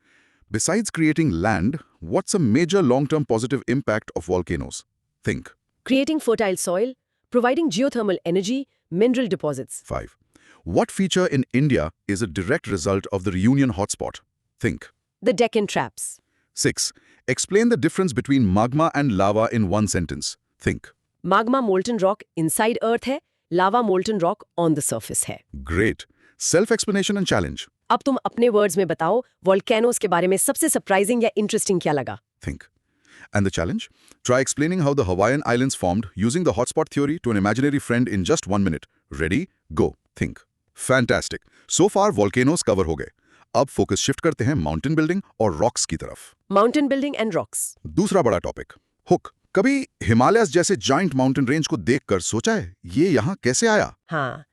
Besides creating land, what's a major long-term positive impact of volcanoes? Think. Creating fertile soil, providing geothermal energy, mineral deposits. 5. What feature in India is a direct result of the Reunion hotspot? Think. The Deccan Traps. 6. Explain the difference between magma and lava in one sentence. Think. Magma molten rock inside earth है, lava molten rock on the surface है. Great. Self-explanation and challenge. अब तुम अपने words में बताओ volcanoes के बारे में सबसे सरप्राइजिंग या इंटरेस्टिंग क्या लगा? Think. And the challenge? Try explaining how the Hawaiian Islands formed using the hotspot theory to an imaginary friend in just 1 minute. Ready? Go. Think. Fantastic. So far volcanoes cover हो गए. अब focus shift करते हैं mountain building और rocks की तरफ. Mountain building and rocks. दूसरा बड़ा टॉपिक, हुक. कभी हिमालयस जैसे जाइंट माउंटेन रेंज को देखकर सोचा है ये यहाँ कैसे आया? हाँ,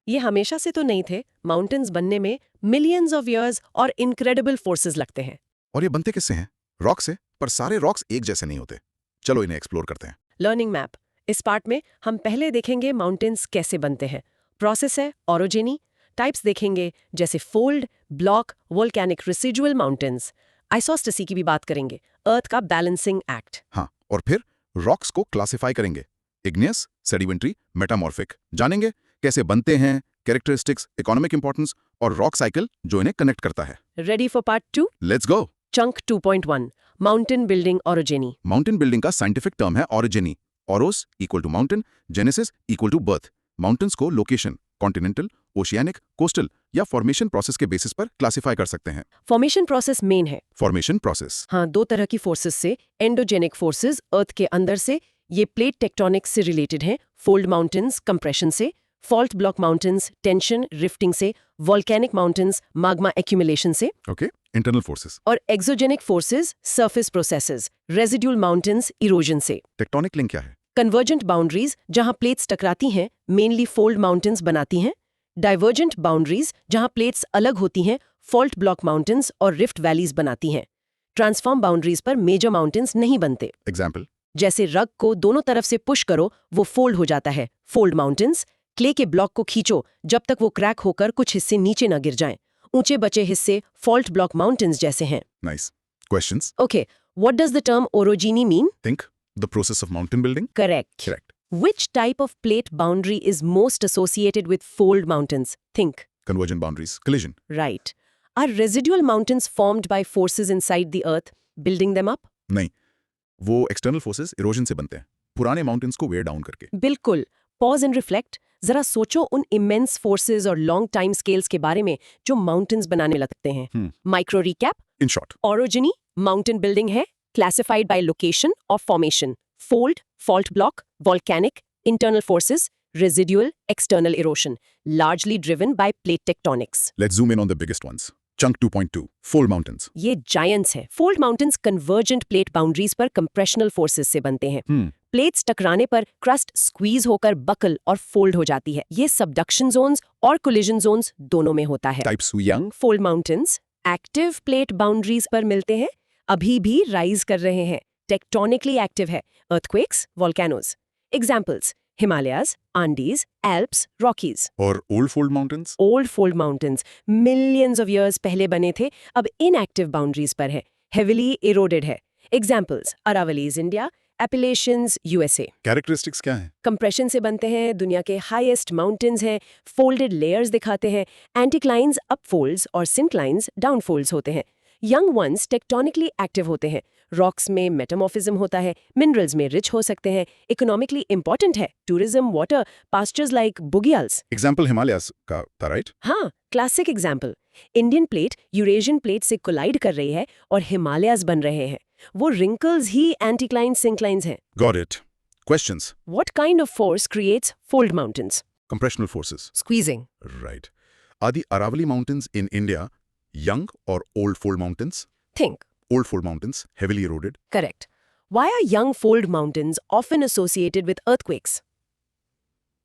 ये हमेशा से तो नहीं थे. माउंटेन्स बनने में मिलियंस ऑफ इयर्स और इनक्रेडिबल फोर्सेस लगते हैं. और ये बनते किससे हैं? रॉक से. पर सारे रॉक्स एक जैसे नहीं होते. चलो इन्हें एक्सप्लोर करते हैं. Learning map. इस पार्ट में हम पहले देखेंगे माउंटेन्स कैसे बनते हैं. प्रोसेस है ऑरोजेनी. टाइप्स देखेंगे जैसे fold, block, volcanic residual mountains. Isostasy की भी बात करेंगे. अर्थ का बैलेंसिंग एक्ट. हाँ, और फिर रॉक्स को क्लासिफाई करेंगे. Igneous, sedimentary, metamorphic. जानेंगे कैसे बनते हैं, कैरेक्टरिस्टिक्स, इकोनॉमिक इंपॉर्टेंस और रॉक साइकिल जो इन्हें कनेक्ट करता है. Ready for part 2? Let's go. Chunk 2.1 mountain building orogeny. Mountain building का साइंटिफिक टर्म है orogeny. Oros equal to mountain, genesis equal to birth. Mountains को लोकेशन, कॉन्टिनेंटल, ओशियानिक, कोस्टल या formation process के basis पर classify कर सकते हैं. Formation process main है. Formation process. हाँ, दो तरह की फोर्सेस से. एंडोजेनिक फोर्सेस अर्थ के अंदर से, ये प्लेट टेक्टोनिक्स से रिलेटेड हैं. फोल्ड माउंटेन्स कंप्रेशन से, fault block mountains tension rifting से, वोल्केनिक माउंटेन्स माग्मा एक्यूमुलेशन से. Okay, internal forces. और exogenic forces surface processes, residual mountains erosion से. टेक्टोनिक लिंक क्या है? कन्वर्जेंट बाउंड्रीज जहां प्लेट्स टकराती हैं मेनली फोल्ड माउंटेन्स बनाती हैं. डाइवर्जेंट बाउंड्रीज जहां प्लेट्स अलग होती हैं फॉल्ट ब्लॉक माउंटेन्स और रिफ्ट वैलीज बनाती हैं. ट्रांसफॉर्म बाउंड्रीज पर मेजर माउंटेन्स नहीं बनते. एग्जाम्पल? जैसे रग को दोनों तरफ से पुश करो वो फोल्ड हो जाता है, फोल्ड माउंटेन्स. क्ले के ब्लॉक को खींचो जब तक वो क्रैक होकर कुछ हिस्से नीचे न गिर जाएं. ऊंचे बचे हिस्से फॉल्ट ब्लॉक माउंटेन्स जैसे हैं. Nice. Questions? Okay, what does the term orogeny mean? Think the process of mountain building. Correct. Correct. Which type of plate boundary is most associated with fold mountains? Think. Convergent boundaries. Collision. Right. Are residual mountains formed by forces inside the earth, building them up? नहीं, वो external forces erosion से बनते हैं, पुराने mountains को where down करके. बिल्कुल. Pause and reflect. जरा सोचो उन immense forces और long time scales के बारे में जो mountains बनाने लगते हैं. Micro recap. In short, Orogeny, mountain building है, classified by location or formation. Fold, fault block, volcanic, internal forces, residual, external erosion, largely driven by plate tectonics. let's zoom in on the biggest ones. Chunk 2.2, fold mountains. ये giants है. Fold mountains convergent plate boundaries पर compressional forces से बनते हैं. Plates टकराने पर crust squeeze होकर buckle और फोल्ड हो जाती है. ये सबडक्शन जोन्स और कोलिजन जोन्स दोनों में होता है. Type Suyang. Fold mountains active plate boundaries पर मिलते हैं, अभी भी राइज कर रहे हैं, टेक्टोनिकली एक्टिव है. Earthquakes, volcanoes. Examples: Himalayas, undies, Alps, Rockies. और old fold mountains. Old fold mountains millions of years पहले बने थे, अब इनएक्टिव बाउंड्रीज पर है, हेविली इरोडेड है. Examples: Aravallis India, Appalachians USA. Characteristics क्या हैं? कंप्रेशन से बनते हैं, दुनिया के हाईएस्ट माउंटेन्स हैं, फोल्डेड लेयर्स दिखाते हैं, एंटीक्लाइंस अपफोल्ड्स और सिंक्लाइंस डाउनफोल्ड्स होते हैं. यंग वंस टेक्टोनिकली एक्टिव होते हैं, रॉक्स में मेटामॉर्फिज्म होता है, मिनरल्स में रिच हो सकते हैं, इकोनॉमिकली इंपॉर्टेंट है, tourism, water, pastures like bugyals. Example Himalayas का था, right? हाँ, classic example. Indian plate Eurasian plate से कोलाइड कर रही है और हिमालयाज बन रहे हैं. वो रिंकल्स ही एंटीक्लाइन सिंक्लाइंस हैं. Got it. Questions? What kind of force creates fold mountains? Compressional forces. Squeezing. Right. Are the Aravalli Mountains in India young or old fold mountains? Think. Old fold mountains, heavily eroded. Correct. Why are young fold mountains often associated with earthquakes?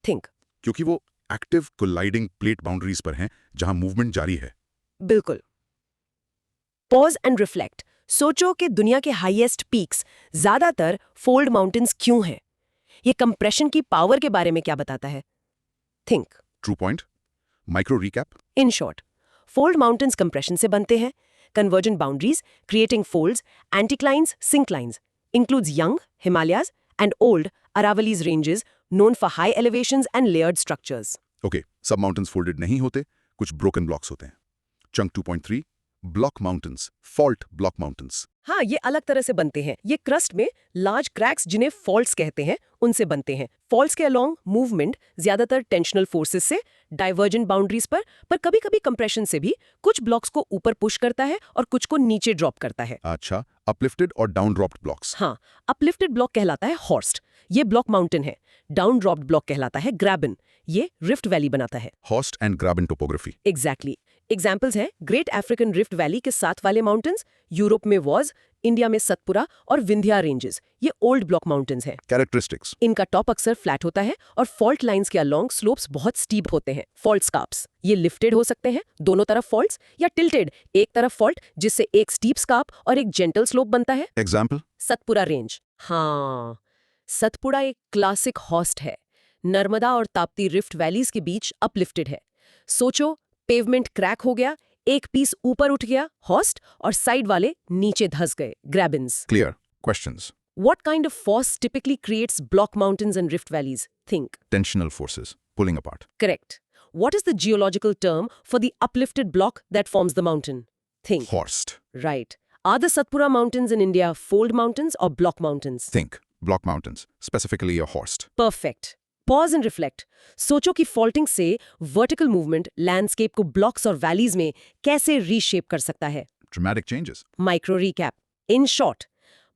Think. क्योंकि वो active colliding plate boundaries पर हैं जहां movement जारी है। बिल्कुल। Pause and reflect. सोचो कि दुनिया के हाईएस्ट पीक्स ज्यादातर फोल्ड माउंटेन्स क्यों हैं? ये कंप्रेशन की पावर के बारे में क्या बताता है? Think. True point. Micro recap. In short, fold mountains compression से बनते हैं. Convergent boundaries creating folds, anticlines, synclines, includes young Himalayas and old Aravallis ranges known for high elevations and layered structures. Okay, सब mountains folded नहीं होते, कुछ broken blocks होते हैं। Chunk 2.3 block mountains, fault block mountains. हाँ, ये अलग तरह से बनते हैं. ये क्रस्ट में लार्ज क्रैक्स जिन्हें फॉल्ट्स कहते हैं, उनसे बनते हैं. फॉल्ट्स के अलोंग मूवमेंट ज्यादातर टेंशनल फोर्सेस से, डाइवर्जेंट बाउंड्रीज पर कभी-कभी कंप्रेशन से भी कुछ ब्लॉक्स को ऊपर पुश करता है और कुछ को नीचे ड्रॉप करता है. अच्छा, अपलिफ्टेड और डाउन ड्रॉप्ड ब्लॉक्स। हाँ, अपलिफ्टेड ब्लॉक कहलाता है हॉर्स्ट, ये ब्लॉक माउंटेन है. डाउन ड्रॉप्ड ब्लॉक कहलाता है ग्रैबन, ये रिफ्ट वैली बनाता है. Horst and graben topography. Exactly. Examples हैं ग्रेट अफ्रीकन रिफ्ट वैली के साथ वाले माउंटेन्स, यूरोप में वॉज, इंडिया में सतपुरा और विंध्या रेंजेस. ये ओल्ड ब्लॉक माउंटेन्स हैं. कैरेक्टरिस्टिक्स। इनका टॉप अक्सर फ्लैट होता है और फॉल्ट लाइंस के अलोंग स्लोप्स बहुत स्टीप होते हैं. फॉल्ट स्कार्प्स, ये लिफ्टेड हो सकते हैं, दोनों तरफ फॉल्ट्स, या टिल्टेड, एक तरफ फॉल्ट जिससे एक स्टीप स्कार्प और एक जेंटल स्लोप बनता है. एग्जाम्पल। सतपुरा रेंज. हाँ, सतपुरा एक क्लासिक हॉस्ट है. नर्मदा और ताप्ती रिफ्ट वैलीज के बीच अपलिफ्टेड है. सोचो, पेवमेंट क्रैक हो गया, एक पीस ऊपर उठ गया, हॉस्ट, और साइड वाले नीचे धंस गए, grabens. Clear. Questions. What kind of force typically creates block mountains and rift valleys? Think. Tensional forces pulling apart. Correct. What is the geological term for the uplifted block that forms the mountain? Think. Horst. Right. Are the Satpura mountains in India fold mountains or block mountains? Think block mountains, specifically a Horst. Perfect. Pause and reflect. सोचो कि faulting से vertical movement landscape को blocks और valleys में कैसे reshape कर सकता है. Dramatic changes. Micro recap. In short,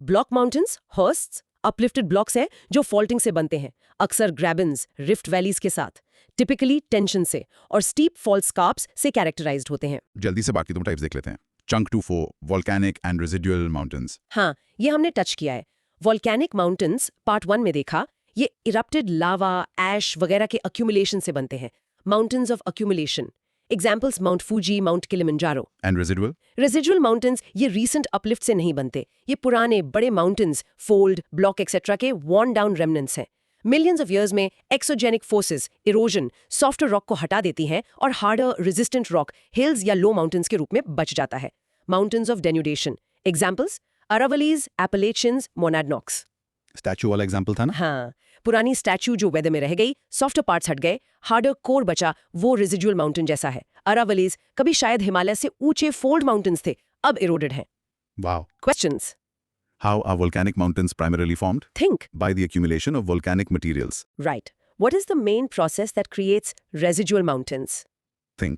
block mountains, hosts, uplifted blocks हैं जो faulting से बनते हैं, अक्सर ग्रैबन्स, रिफ्ट वैलीज के साथ, typically टेंशन से, और steep fault scarps से characterized होते हैं. जल्दी से बाकी दो टाइप्स देख लेते हैं। Chunk 2.4 volcanic and residual mountains. हाँ, ये हमने टच किया है. वॉल्केनिक माउंटेन्स पार्ट 1 में देखा, ये इरप्टेड लावा, ऐश वगैरह के accumulation से बनते हैं. Mountains of accumulation. Examples mount Fuji, mount Kilimanjaro. And residual. Residual mountains ये रीसेंट अपलिफ्ट से नहीं बनते. ये पुराने बड़े माउंटेन्स, फोल्ड, ब्लॉक एक्सेट्रा के वॉर्न डाउन रेमनेंट्स हैं. मिलियंस ऑफ इयर्स में exogenic forces, erosion, softer rock को हटा देती हैं और हार्डर रेजिस्टेंट रॉक हिल्स या लो माउंटेन्स के रूप में बच जाता है. Mountains of denudation. Examples Aravallis, Appalachians, monadnocks. Statue वाला एग्जांपल था ना। हाँ, पुरानी स्टैचू जो वेदर में रह गई, सॉफ्टर पार्ट्स हट गए, हार्डर कोर बचा, वो रेजिडुअल माउंटेन जैसा है. अरावलीज कभी शायद हिमालय से ऊंचे फोल्ड माउंटेन्स थे, अब इरोडेड हैं. Wow. Questions. How are volcanic mountains primarily formed? Think. By the accumulation of volcanic materials. Right. What is the main process that creates residual mountains? Think.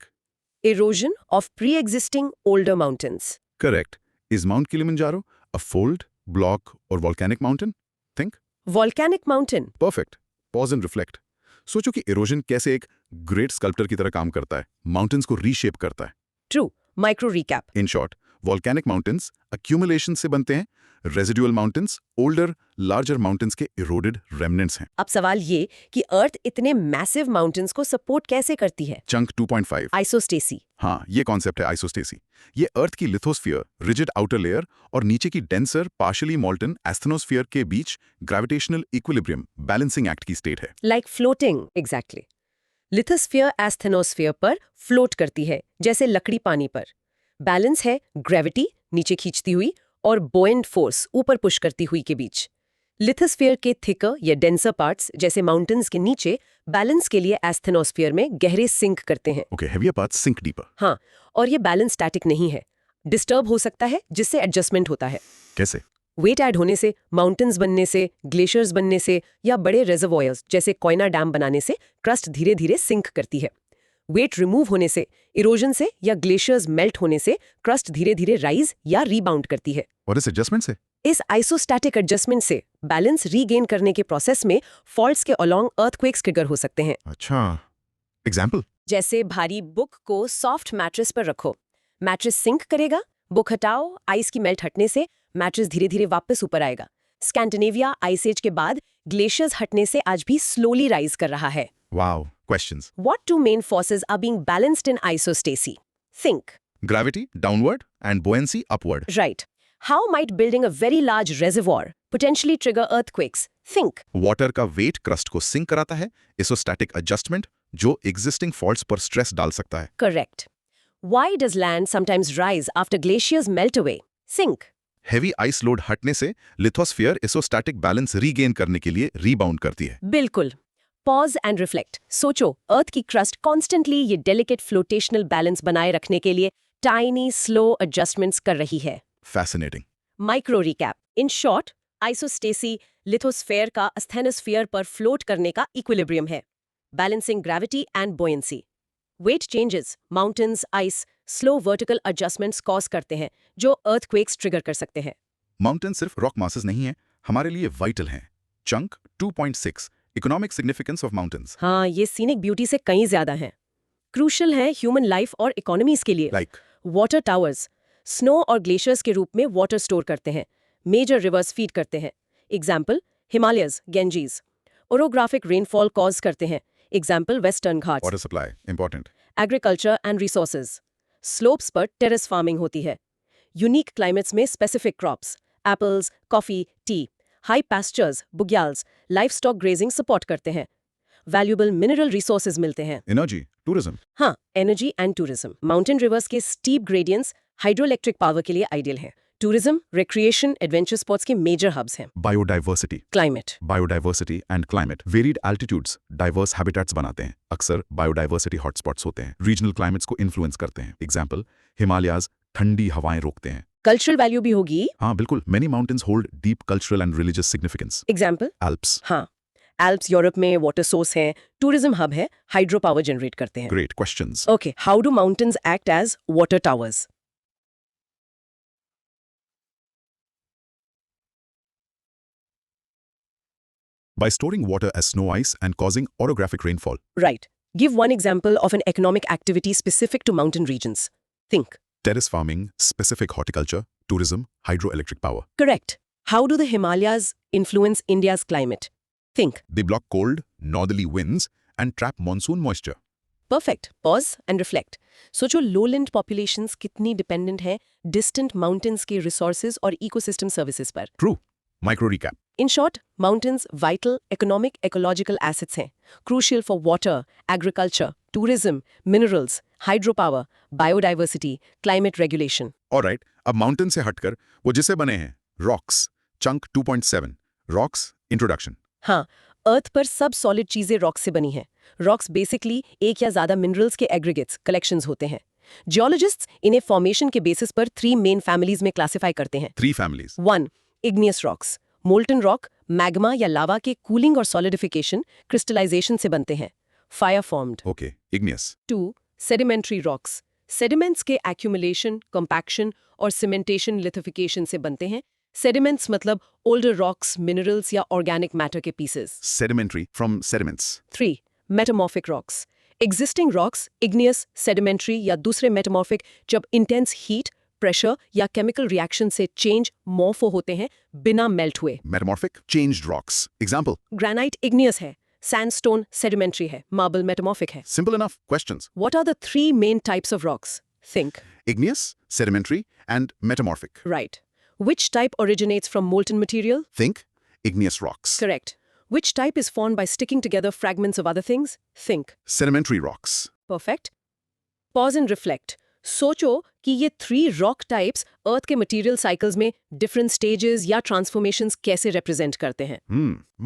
Erosion of pre-existing older mountains. Correct. Is Mount Kilimanjaro a fold, block, or volcanic mountain? Think. Volcanic mountain. Perfect. Pause and reflect. सोचो कि erosion कैसे एक great sculptor की तरह काम करता है, mountains को reshape करता है. True. Micro recap. In short, volcanic mountains accumulation से बनते हैं, residual mountains older, larger mountains के eroded remnants हैं. अब सवाल ये कि अर्थ इतने मैसिव माउंटेन्स को सपोर्ट कैसे करती है? Chunk 2.5. आइसोस्टेसी. हाँ, ये कॉन्सेप्ट है आइसोस्टेसी. ये अर्थ की लिथोस्फीयर, रिजिड आउटर लेयर और नीचे की डेंसर, पार्शियली मॉल्टन एस्थेनोस्फीयर के बीच ग्रेविटेशनल इक्विलिब्रियम, बैलेंसिंग एक्ट की स्टेट है. Like floating. Exactly. Lithosphere asthenosphere पर फ्लोट करती है, जैसे लकड़ी पानी पर. बैलेंस है ग्रेविटी नीचे खींचती हुई और बोएंट फोर्स ऊपर पुश करती हुई के बीच. लिथोस्फीयर के थिकर या डेंसर पार्ट्स जैसे माउंटेन्स के नीचे बैलेंस के लिए एस्थेनोस्फीयर में गहरे सिंक करते हैं. Okay, heavier parts sink deeper. हाँ, और ये बैलेंस स्टैटिक नहीं है, डिस्टर्ब हो सकता है, जिससे एडजस्टमेंट होता है. कैसे? वेट ऐड होने से, माउंटेन्स बनने से, ग्लेशियर्स बनने से या बड़े रिजर्वॉयर्स जैसे कोयना डैम बनाने से क्रस्ट धीरे धीरे सिंक करती है. वेट रिमूव होने से, इरोजन से या ग्लेशियर्स मेल्ट होने से क्रस्ट धीरे धीरे राइज या रीबाउंड करती है. और इस एडजस्टमेंट से? इस आइसोस्टैटिक एडजस्टमेंट से बैलेंस रीगेन करने के प्रोसेस में फॉल्ट्स के अलोंग अर्थक्वेक्स ट्रिगर हो सकते हैं. अच्छा, एग्जाम्पल? जैसे भारी बुक को सॉफ्ट मैट्रेस पर रखो, मैट्रेस सिंक करेगा, बुक हटाओ, आइस की मेल्ट हटने से मैट्रेस धीरे धीरे वापस ऊपर आएगा. स्कैंडिनेविया आइस एज के बाद ग्लेशियर्स हटने से आज भी स्लोली राइज कर रहा है। Wow. Questions. What two main forces are being balanced in isostasy? Think. Gravity downward and buoyancy upward. Right. How might building a very large reservoir potentially trigger earthquakes? Think. Water का wait crust को sink कराता है, इसोस्टैटिक adjustment जो existing faults पर stress डाल सकता है। Correct. Why does land sometimes rise after glaciers melt away? Think. Heavy ice load हटने से लिथोस्फीयर इसोस्टैटिक बैलेंस रीगेन करने के लिए रीबाउंड करती है। बिल्कुल। Pause and reflect. सोचो, अर्थ की क्रस्ट कॉन्स्टेंटली ये डेलिकेट फ्लोटेशनल बैलेंस बनाए रखने के लिए टाइनी स्लो एडजस्टमेंट्स कर रही है। Fascinating. Micro recap. In short, isostasy lithosphere का स्थेनोस्फीयर पर फ्लोट करने का इक्विलिब्रियम है, balancing gravity and buoyancy. Weight changes, mountains, ice, slow vertical adjustments cause करते हैं जो अर्थक्वेक्स ट्रिगर कर सकते हैं। माउंटेन सिर्फ रॉक मासेस नहीं है, हमारे लिए वाइटल हैं। Chunk 2.6 economic significance of mountains. हाँ, ये सीनिक ब्यूटी से कहीं ज्यादा है। क्रूशल है ह्यूमन लाइफ और इकोनॉमीज के लिए। लाइक वाटर टावर्स स्नो और ग्लेशियर्स के रूप में वाटर स्टोर करते हैं, मेजर रिवर्स फीड करते हैं। Example Himalayas, Ganges. Orographic rainfall cause करते हैं। Example western Ghats. Water supply important. Agriculture and resources slopes पर टेरेस फार्मिंग होती है। यूनिक क्लाइमेट्स में specific crops apples, coffee, tea. High pastures, bugyals, livestock grazing support करते हैं। वैल्यूएबल मिनरल रिसोर्सेज मिलते हैं। Energy tourism. हाँ, energy and tourism. Mountain rivers के स्टीप ग्रेडियंट्स हाइड्रोइलेक्ट्रिक पावर के लिए आइडियल हैं। टूरिज्म, रिक्रिएशन, एडवेंचर स्पॉट्स के मेजर हब्स हैं। Biodiversity climate and climate varied altitudes diverse habitats बनाते हैं। अक्सर बायोडाइवर्सिटी हॉटस्पॉट्स होते हैं, रीजनल क्लाइमेट्स को इन्फ्लुएंस करते हैं। एग्जाम्पल हिमालयाज ठंडी हवाएं रोकते हैं। कल्चरल वैल्यू भी होगी। हाँ बिल्कुल, many mountains hold deep cultural and religious significance. Example Alps. हाँ, एल्प्स यूरोप में वाटर सोर्स है, टूरिज्म हब है, हाइड्रो पावर जनरेट करते हैं। Great questions. Okay, how do mountains act as water towers? By storing water as snow ice and causing orographic rainfall. Right. Give one example of an economic activity specific to mountain regions. Think. Terrace farming, specific horticulture, tourism, hydroelectric power. Correct. How do the Himalayas influence India's climate? Think. They block cold, northerly winds and trap monsoon moisture. Perfect. Pause and reflect. सोचो lowland populations कितनी dependent हैं distant mountains के resources और ecosystem services पर। True. Micro recap. In short, mountains vital economic ecological assets हैं, crucial for water, agriculture, tourism, minerals, hydropower, biodiversity, climate regulation. Alright, अब mountain से हटकर वो जिसे बने हैं रॉक्स, चंक 2.7 रॉक्स इंट्रोडक्शन। हाँ, अर्थ पर सब सॉलिड चीजें रॉक्स से बनी हैं। रॉक्स बेसिकली एक या ज्यादा मिनरल्स के एग्रीगेट्स कलेक्शंस होते हैं। जियोलॉजिस्ट्स इन्हें फॉर्मेशन के बेसिस पर 3 मेन फैमिलीज में क्लासिफाई करते हैं। 3 families. 1. Igneous rocks molten rock magma या लावा के कूलिंग और सॉलिडिफिकेशन क्रिस्टलाइजेशन से बनते हैं, fire formed. Okay, igneous. 2. Sedimentary rocks sediments के एक्यूमुलेशन, कंपैक्शन और सीमेंटेशन लिथिफिकेशन से बनते हैं। सेडिमेंट्स मतलब ओल्डर रॉक्स, मिनरल्स या ऑर्गेनिक मैटर के pieces. Sedimentary from sediments. 3. Metamorphic rocks existing rocks igneous, sedimentary या दूसरे मेटामॉर्फिक जब इंटेंस हीट, प्रेशर या केमिकल रिएक्शन से चेंज मॉर्फो होते हैं बिना मेल्ट हुए। Metamorphic changed rocks. Example. Granite igneous है, सैंडस्टोन सेडिमेंट्री है, मार्बल मेटामॉर्फिक है। Simple enough. Questions. What are the 3 main types of rocks? Think. Igneous, sedimentary and metamorphic. Right. Which type originates from molten material? Think igneous rocks. Correct. Which type is formed by sticking together fragments of other things? Think. Sedimentary rocks. Perfect. Pause and reflect. सोचो कि ये 3 rock types अर्थ के material cycles में different stages या transformations कैसे represent करते हैं।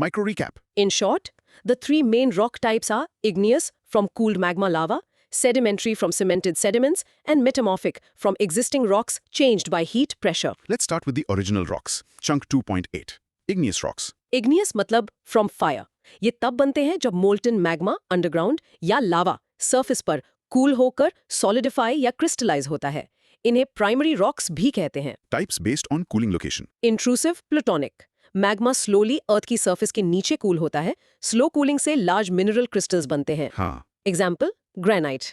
Micro recap. In short, the 3 main rock types are igneous from cooled magma lava, sedimentary from cemented sediments, and metamorphic from existing rocks changed by heat pressure. Let's start with the original rocks. Chunk 2.8. Igneous rocks. Igneous मतलब from fire. ये तब बनते हैं जब molten magma underground या lava surface पर cool होकर solidify या क्रिस्टलाइज होता है। इन्हें प्राइमरी रॉक्स भी कहते हैं। Types based on cooling location. Intrusive plutonic magma slowly earth की सरफेस के नीचे कूल होता है, स्लो कूलिंग से लार्ज मिनरल क्रिस्टल्स बनते हैं। हाँ. एग्जाम्पल ग्रेनाइट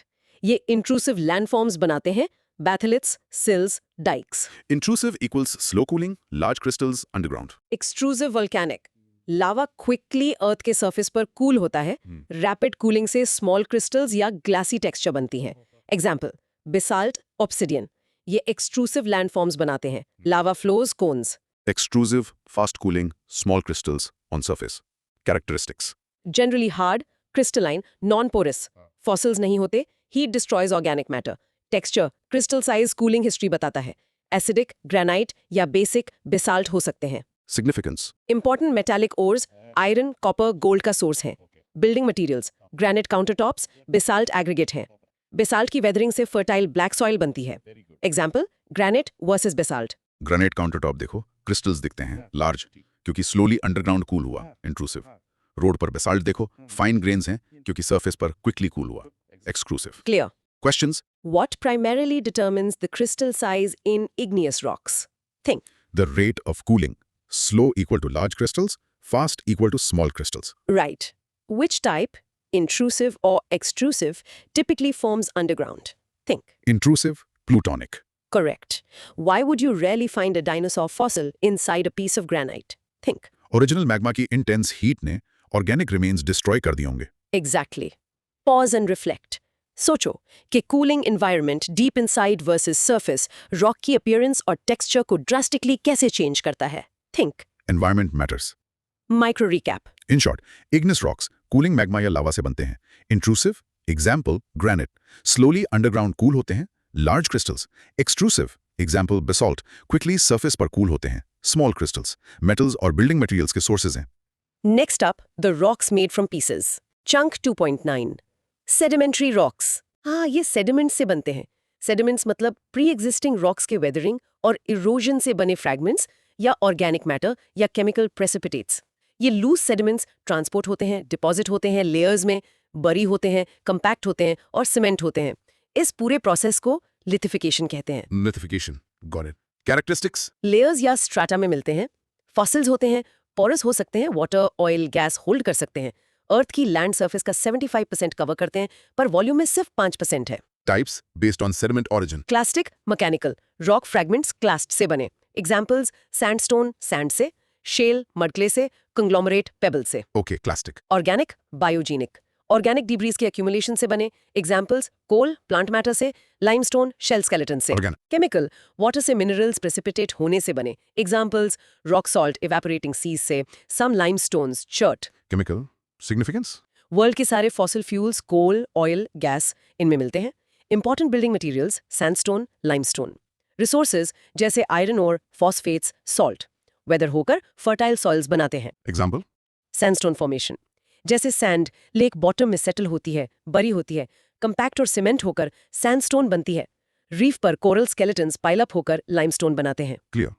ये इंट्रूसिव लैंडफॉर्म्स बनाते हैं, batholiths, sills, dikes. Intrusive equals slow cooling, large crystals underground. Extrusive volcanic. Lava quickly earth के सरफेस पर कूल होता है. रैपिड कूलिंग से स्मॉल क्रिस्टल्स या ग्लासी टेक्सचर बनती हैं. Example basalt, obsidian. ये एक्सट्रूसिव लैंडफॉर्म्स बनाते हैं. Lava flows, cones. Extrusive, fast cooling, small crystals on surface. Characteristics. Generally hard, crystalline, non porous. Fossils नहीं होते. Heat destroys organic matter. Texture, crystal size, cooling history बताता है. Acidic, granite या basic basalt हो सकते हैं. Significance. Important metallic ores iron, copper, gold का source हैं. Building materials granite countertops, basalt aggregate हैं. बेसाल्ट की वेदरिंग से फर्टाइल ब्लैक सॉइल बनती है. Example granite versus basalt. Granite countertop देखो, क्रिस्टल्स दिखते हैं लार्ज क्योंकि स्लोली अंडरग्राउंड कूल हुआ, इंट्रूसिव. रोड पर बेसाल्ट देखो, फाइन ग्रेन्स हैं क्योंकि सरफेस पर क्विकली कूल हुआ, exclusive. Clear. Questions. What primarily determines the crystal size in igneous rocks? Think. The rate of cooling. Slow equal to large crystals, fast equal to small crystals. Right. Which type, intrusive or extrusive, typically forms underground? Think. Intrusive, plutonic. Correct. Why would you rarely find a dinosaur fossil inside a piece of granite? Think. Original magma की intense heat ने organic remains destroy कर दिए होंगे. Exactly. Pause and reflect. सोचो कि cooling environment deep inside versus surface rock की appearance और texture को ड्रास्टिकली कैसे चेंज करता है. Think. Environment matters. Micro recap. In short, igneous rocks cooling magma या lava से बनते हैं. Intrusive, example granite, slowly underground cool होते हैं. Large crystals. Extrusive, example basalt, quickly surface पर cool होते हैं. Small crystals, metals और building materials के sources हैं. Next up the rocks made from pieces. Chunk 2.9. Sedimentary rocks. हाँ, ये सेडिमेंट से बनते हैं. सेडिमेंट्स मतलब प्री एग्जिस्टिंग रॉक्स के वेदरिंग और इरोजन से बने फ्रैगमेंट्स या ऑर्गेनिक मैटर या केमिकल प्रेसिपिटेट्स. ये लूज सेडिमेंट्स ट्रांसपोर्ट होते हैं, डिपॉजिट होते हैं लेयर्स में, बरी होते हैं, कंपैक्ट होते हैं और सीमेंट होते हैं. इस पूरे प्रोसेस को लिथिफिकेशन कहते हैं. Lithification. Got it. Characteristics. Layers या स्ट्राटा में मिलते हैं. फॉसिल्स होते हैं, पोरस हो सकते हैं, वाटर, ऑयल, गैस होल्ड कर सकते हैं. अर्थ की लैंड सरफेस का 75% कवर करते हैं, पर वॉल्यूम में सिर्फ 5% है. Types based on sediment origin. Clastic, mechanical. Rock fragments clast से बने. एग्जाम्पल्स सैंडस्टोन, सैंड से. शेल, मडक्ले से. कंग्लोमरेट, पेबल से. Okay, plastic. Organic, biogenic. Organic debris के एक्यूमुलेशन से बने. एग्जाम्पल्स कोल, प्लांट मैटर से. लाइमस्टोन, शेल स्केलेटन से. Organic. केमिकल, वाटर से मिनरल्स प्रेसिपिटेट होने से बने. Examples rock salt evaporating seas से. Some limestones, chert. Chemical. Significance. World के सारे fossil fuels coal, oil, gas इनमें मिलते हैं. Important building materials sandstone, limestone. Resources जैसे आयरन और फॉस्फेट्स, सॉल्ट. वेदर होकर फर्टाइल सॉइल्स बनाते हैं. Example. सैंडस्टोन फॉर्मेशन जैसे सैंड लेक बॉटम में सेटल होती है, बरी होती है, कंपैक्ट और सीमेंट होकर सैंडस्टोन बनती है. रीफ पर कोरल स्केलेटन्स पाइल अप होकर लाइमस्टोन बनाते हैं. Clear.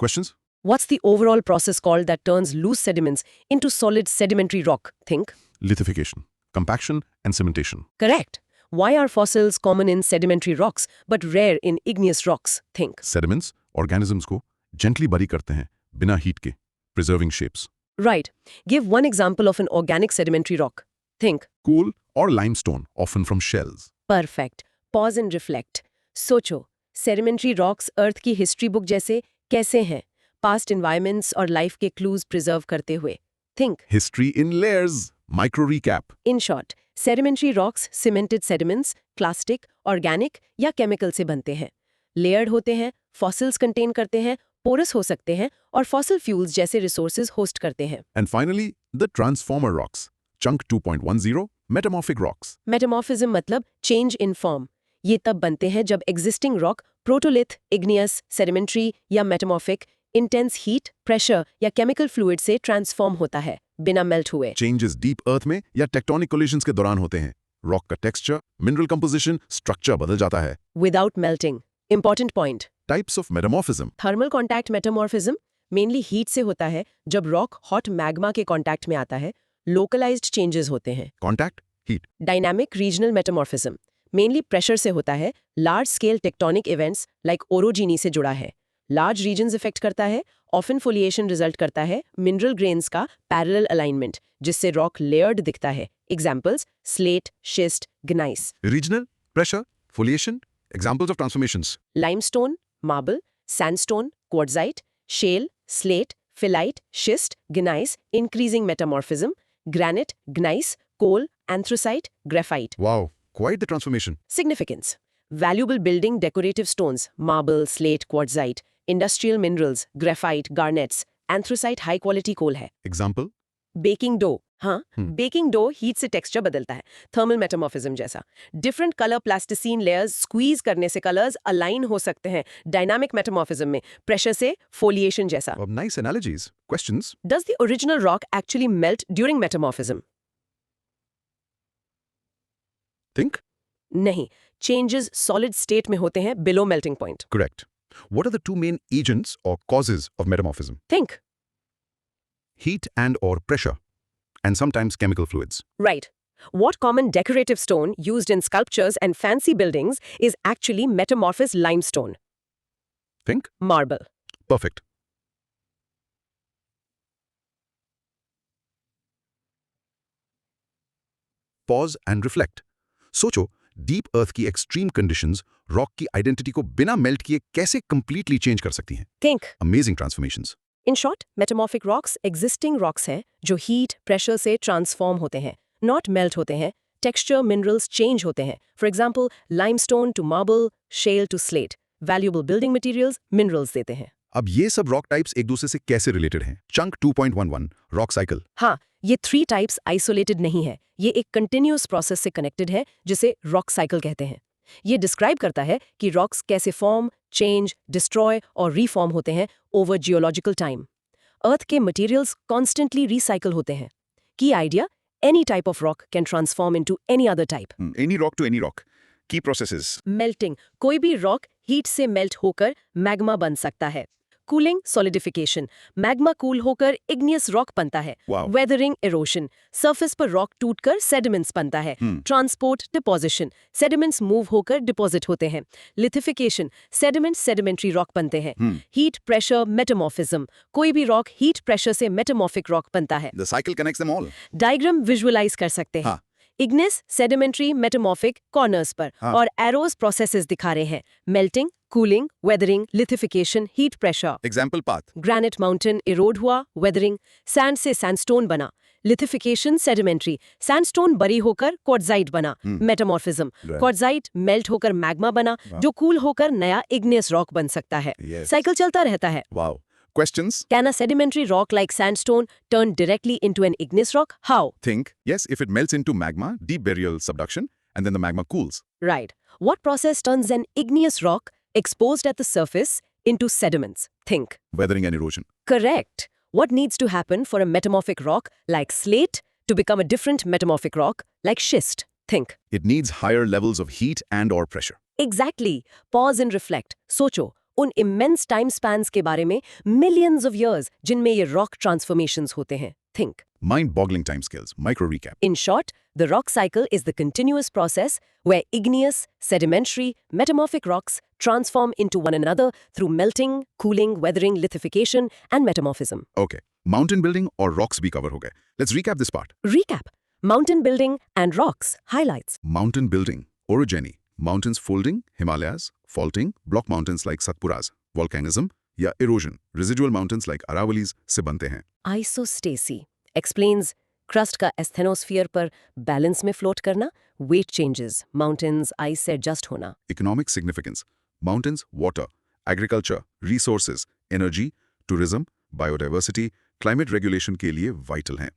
Questions. What's the overall process called that turns loose sediments into solid sedimentary rock? Think. Lithification. Compaction and cementation. Correct. Why are fossils common in sedimentary rocks but rare in igneous rocks? Think. Sediments, organisms को gently bury करते हैं बिना heat के, preserving shapes. Right. Give one example of an organic sedimentary rock. Think. Coal or limestone, often from shells. Perfect. Pause and reflect. सोचो, sedimentary rocks अर्थ की history book जैसे कैसे हैं? पास्ट एनवायरमेंट्स और लाइफ के क्लूज प्रिजर्व करते हुए. Think. History in layers. Micro recap. In short, sedimentary rocks cemented sediments, plastic, organic या केमिकल से बनते हैं. लेयर्ड होते हैं, फॉसिल्स कंटेन करते हैं, पोरस हो सकते हैं और फॉसिल फ्यूल्स जैसे रिसोर्सेज होस्ट करते हैं. And finally, the transformer rocks. Chunk 2.10, metamorphic rocks. Metamorphism मतलब चेंज इन फॉर्म. ये तब बनते हैं जब एग्जिस्टिंग रॉक प्रोटोलिथ, इग्नियस, सेडिमेंट्री या मेटामॉर्फिक इंटेंस हीट, प्रेशर या केमिकल फ्लूइड से ट्रांसफॉर्म होता है बिना मेल्ट हुए. Changes deep earth में या tectonic collisions के दौरान होते हैं. Rock का texture, mineral composition, structure बदल जाता है. Without melting. Important point. Types of metamorphism. Thermal contact metamorphism mainly heat से होता है. जब रॉक हॉट मैग्मा के कॉन्टैक्ट में आता है, लोकलाइज्ड चेंजेस होते हैं. Contact, heat. Dynamic regional metamorphism mainly pressure से होता है. Large scale tectonic events like orogeny से जुड़ा है. लार्ज रीजन्स इफेक्ट करता है. ऑफन फोलिएशन रिजल्ट करता है मिनरल ग्रेन्स का पैरेलल अलाइनमेंट जिससे रॉक लेयर्ड दिखता है. Examples slate, schist, gneiss. Regional, pressure, foliation, Examples of transformations. Limestone, marble, sandstone, quartzite, shale, slate, phyllite, schist, gneiss, increasing metamorphism, granite, gneiss, coal, anthracite, graphite. Wow, quite the transformation. Significance. Valuable building decorative stones, marble, slate, quartzite, industrial minerals, graphite, garnets, anthracite high quality coal है. Example. Baking dough, हाँ, baking dough heat से texture बदलता है, thermal metamorphism जैसा. Different colour प्लास्टिसीन layers squeeze करने से colours align हो सकते हैं डायनामिक मेटामॉर्फिज्म में, प्रेशर से फोलिएशन जैसा. Nice analogies. Questions. Does the original rock actually melt during metamorphism? Think. नहीं, changes solid state में होते हैं below melting point. Correct. What are the two main agents or causes of metamorphism? Think. Heat and or pressure, and sometimes chemical fluids. Right. What common decorative stone used in sculptures and fancy buildings is actually metamorphosed limestone? Think. Marble. Perfect. Pause and reflect. सोचो, deep अर्थ की extreme conditions rock की identity को बिना melt किए कैसे completely change कर सकती हैं. Think. Amazing transformations. In short, metamorphic rocks existing rocks हैं जो heat, pressure से transform होते हैं, not melt होते हैं. Texture, minerals change होते हैं. For example, limestone to marble, shale to slate. Valuable building materials, minerals देते हैं. अब ये सब रॉक टाइप्स एक दूसरे से कैसे रिलेटेड हैं? Chunk 2.11 rock cycle. हाँ, ये 3 टाइप्स आइसोलेटेड नहीं है. ये एक कंटिन्यूअस प्रोसेस से कनेक्टेड है जिसे रॉक साइकिल कहते हैं. ये डिस्क्राइब करता है कि रॉक्स कैसे फॉर्म, चेंज, डिस्ट्रॉय और रीफॉर्म होते हैं ओवर जियोलॉजिकल टाइम. अर्थ के मटेरियल्स कॉन्स्टेंटली रिसाइकिल होते हैं. की idea, any type of rock can transform into any other type. Any rock to any rock. Key processes. Melting, कोई भी रॉक हीट से मेल्ट होकर मैग्मा बन सकता है. कूलिंग, सॉलिडिफिकेशन, मैग्मा कूल होकर इग्नियस रॉक बनता है. Wow. वेदरिंग, इरोशन, सरफेस पर रॉक टूटकर सेडिमेंट्स बनता है. ट्रांसपोर्ट, डिपोजिशन, सेडिमेंट्स मूव होकर डिपॉजिट होते हैं. लिथिफिकेशन, सेडिमेंट सेडिमेंट्री रॉक बनते हैं. हीट, प्रेशर, मेटामॉर्फिज्म, कोई भी रॉक हीट प्रेशर से मेटामॉर्फिक रॉक बनता है. The cycle connects them all. Diagram visualize कर सकते हैं. हाँ. इग्निस, सेडिमेंट्री, मेटामॉर्फिक कॉर्नर्स पर और एरोज प्रोसेसेस दिखा रहे हैं. Melting, cooling, weathering, lithification, heat pressure. Example path. Granite mountain Erode हुआ, वेदरिंग, सैंड से सैंडस्टोन बना. लिथिफिकेशन, सेडिमेंट्री, सैंडस्टोन बरी होकर क्वार्ट्जाइट बना. मेटामॉर्फिज्म, क्वार्ट्जाइट मेल्ट होकर मैग्मा बना, जो कूल होकर नया इग्नियस रॉक बन सकता है. Yes. साइकिल चलता रहता है. Wow. Questions? Can a sedimentary rock like sandstone turn directly into an igneous rock? How? Think. Yes, if it melts into magma, deep burial subduction, and then the magma cools. Right. What process turns an igneous rock exposed at the surface into sediments? Think. Weathering and erosion. Correct. What needs to happen for a metamorphic rock like slate to become a different metamorphic rock like schist? Think. It needs higher levels of heat and or pressure. Exactly. Pause and reflect. सोचो, उन immense time spans के बारे में millions of years जिनमें ये rock transformations होते हैं. Think. Mind-boggling timescales. Micro recap. In short, the rock cycle is the continuous process where igneous, sedimentary, metamorphic rocks transform into one another through melting, cooling, weathering, lithification, and metamorphism. Okay. Mountain building or rocks भी cover हो गए. Let's recap this part. Recap. Mountain building and rocks. Highlights. Mountain building. Orogeny. Mountains folding, Himalayas, faulting, block mountains like Satpuras, volcanism, या erosion, residual mountains like Aravalis से बनते हैं. Isostasy explains crust का asthenosphere पर balance में float करना, weight changes, mountains ice से adjust होना. Economic significance. Mountains, water, agriculture, resources, energy, tourism, biodiversity, climate regulation के लिए vital हैं.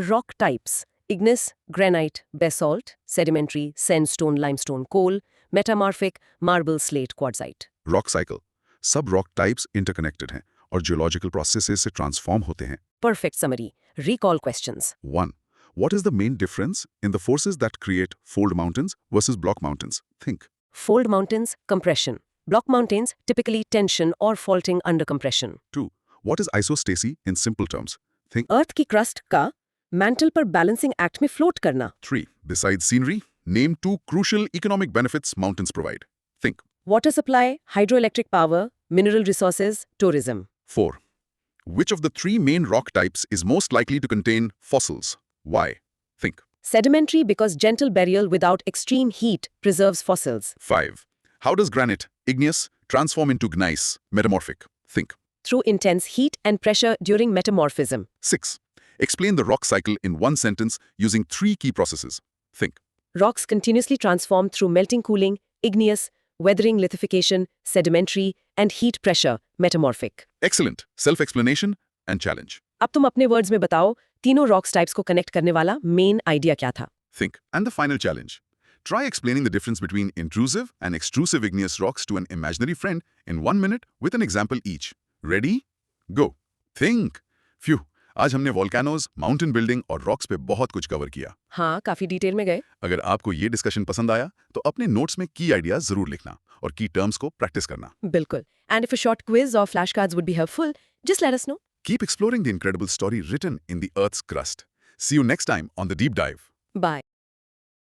Rock types. Igneous, granite, basalt, sedimentary, sandstone, limestone, coal, metamorphic, marble, slate, quartzite. Rock cycle. सब rock types interconnected हैं और geological processes से transform होते हैं. Perfect summary. Recall questions. 1. What is the main difference in the forces that create fold mountains versus block mountains? Think. Fold mountains, compression. Block mountains, typically tension or faulting under compression. 2. What is isostasy in simple terms? Think. Earth की crust का mantle पर balancing act में float करना. 3. Besides scenery, name 2 crucial economic benefits mountains provide. Think. Water supply, hydroelectric power, mineral resources, tourism. 4. Which of the 3 main rock types is most likely to contain fossils? Why? Think. Sedimentary because gentle burial without extreme heat preserves fossils. 5. How does granite, igneous, transform into gneiss, metamorphic? Think. Through intense heat and pressure during metamorphism. 6. Explain the rock cycle in one sentence using 3 key processes. Think. Rocks continuously transform through melting cooling, igneous, weathering lithification, sedimentary, and heat pressure, metamorphic. Excellent. Self-explanation and challenge. अब तुम अपने words में बताओ तीनों rocks types को connect करने वाला main idea क्या था? Think. And the final challenge. Try explaining the difference between intrusive and extrusive igneous rocks to an imaginary friend in 1 minute with an example each. Ready? Go. Think. Phew. आज हमने volcanoes, mountain building और rocks पे बहुत कुछ cover किया। हाँ, काफी detail में गए। अगर आपको ये डिस्कशन पसंद आया तो अपने नोट्स में की आइडियाज जरूर लिखना और की टर्म्स को प्रैक्टिस करना। बिल्कुल। And if a short quiz or flashcards would be helpful, just let us know. Keep exploring the incredible story written in the Earth's crust. See you next time on The Deep Dive. Bye.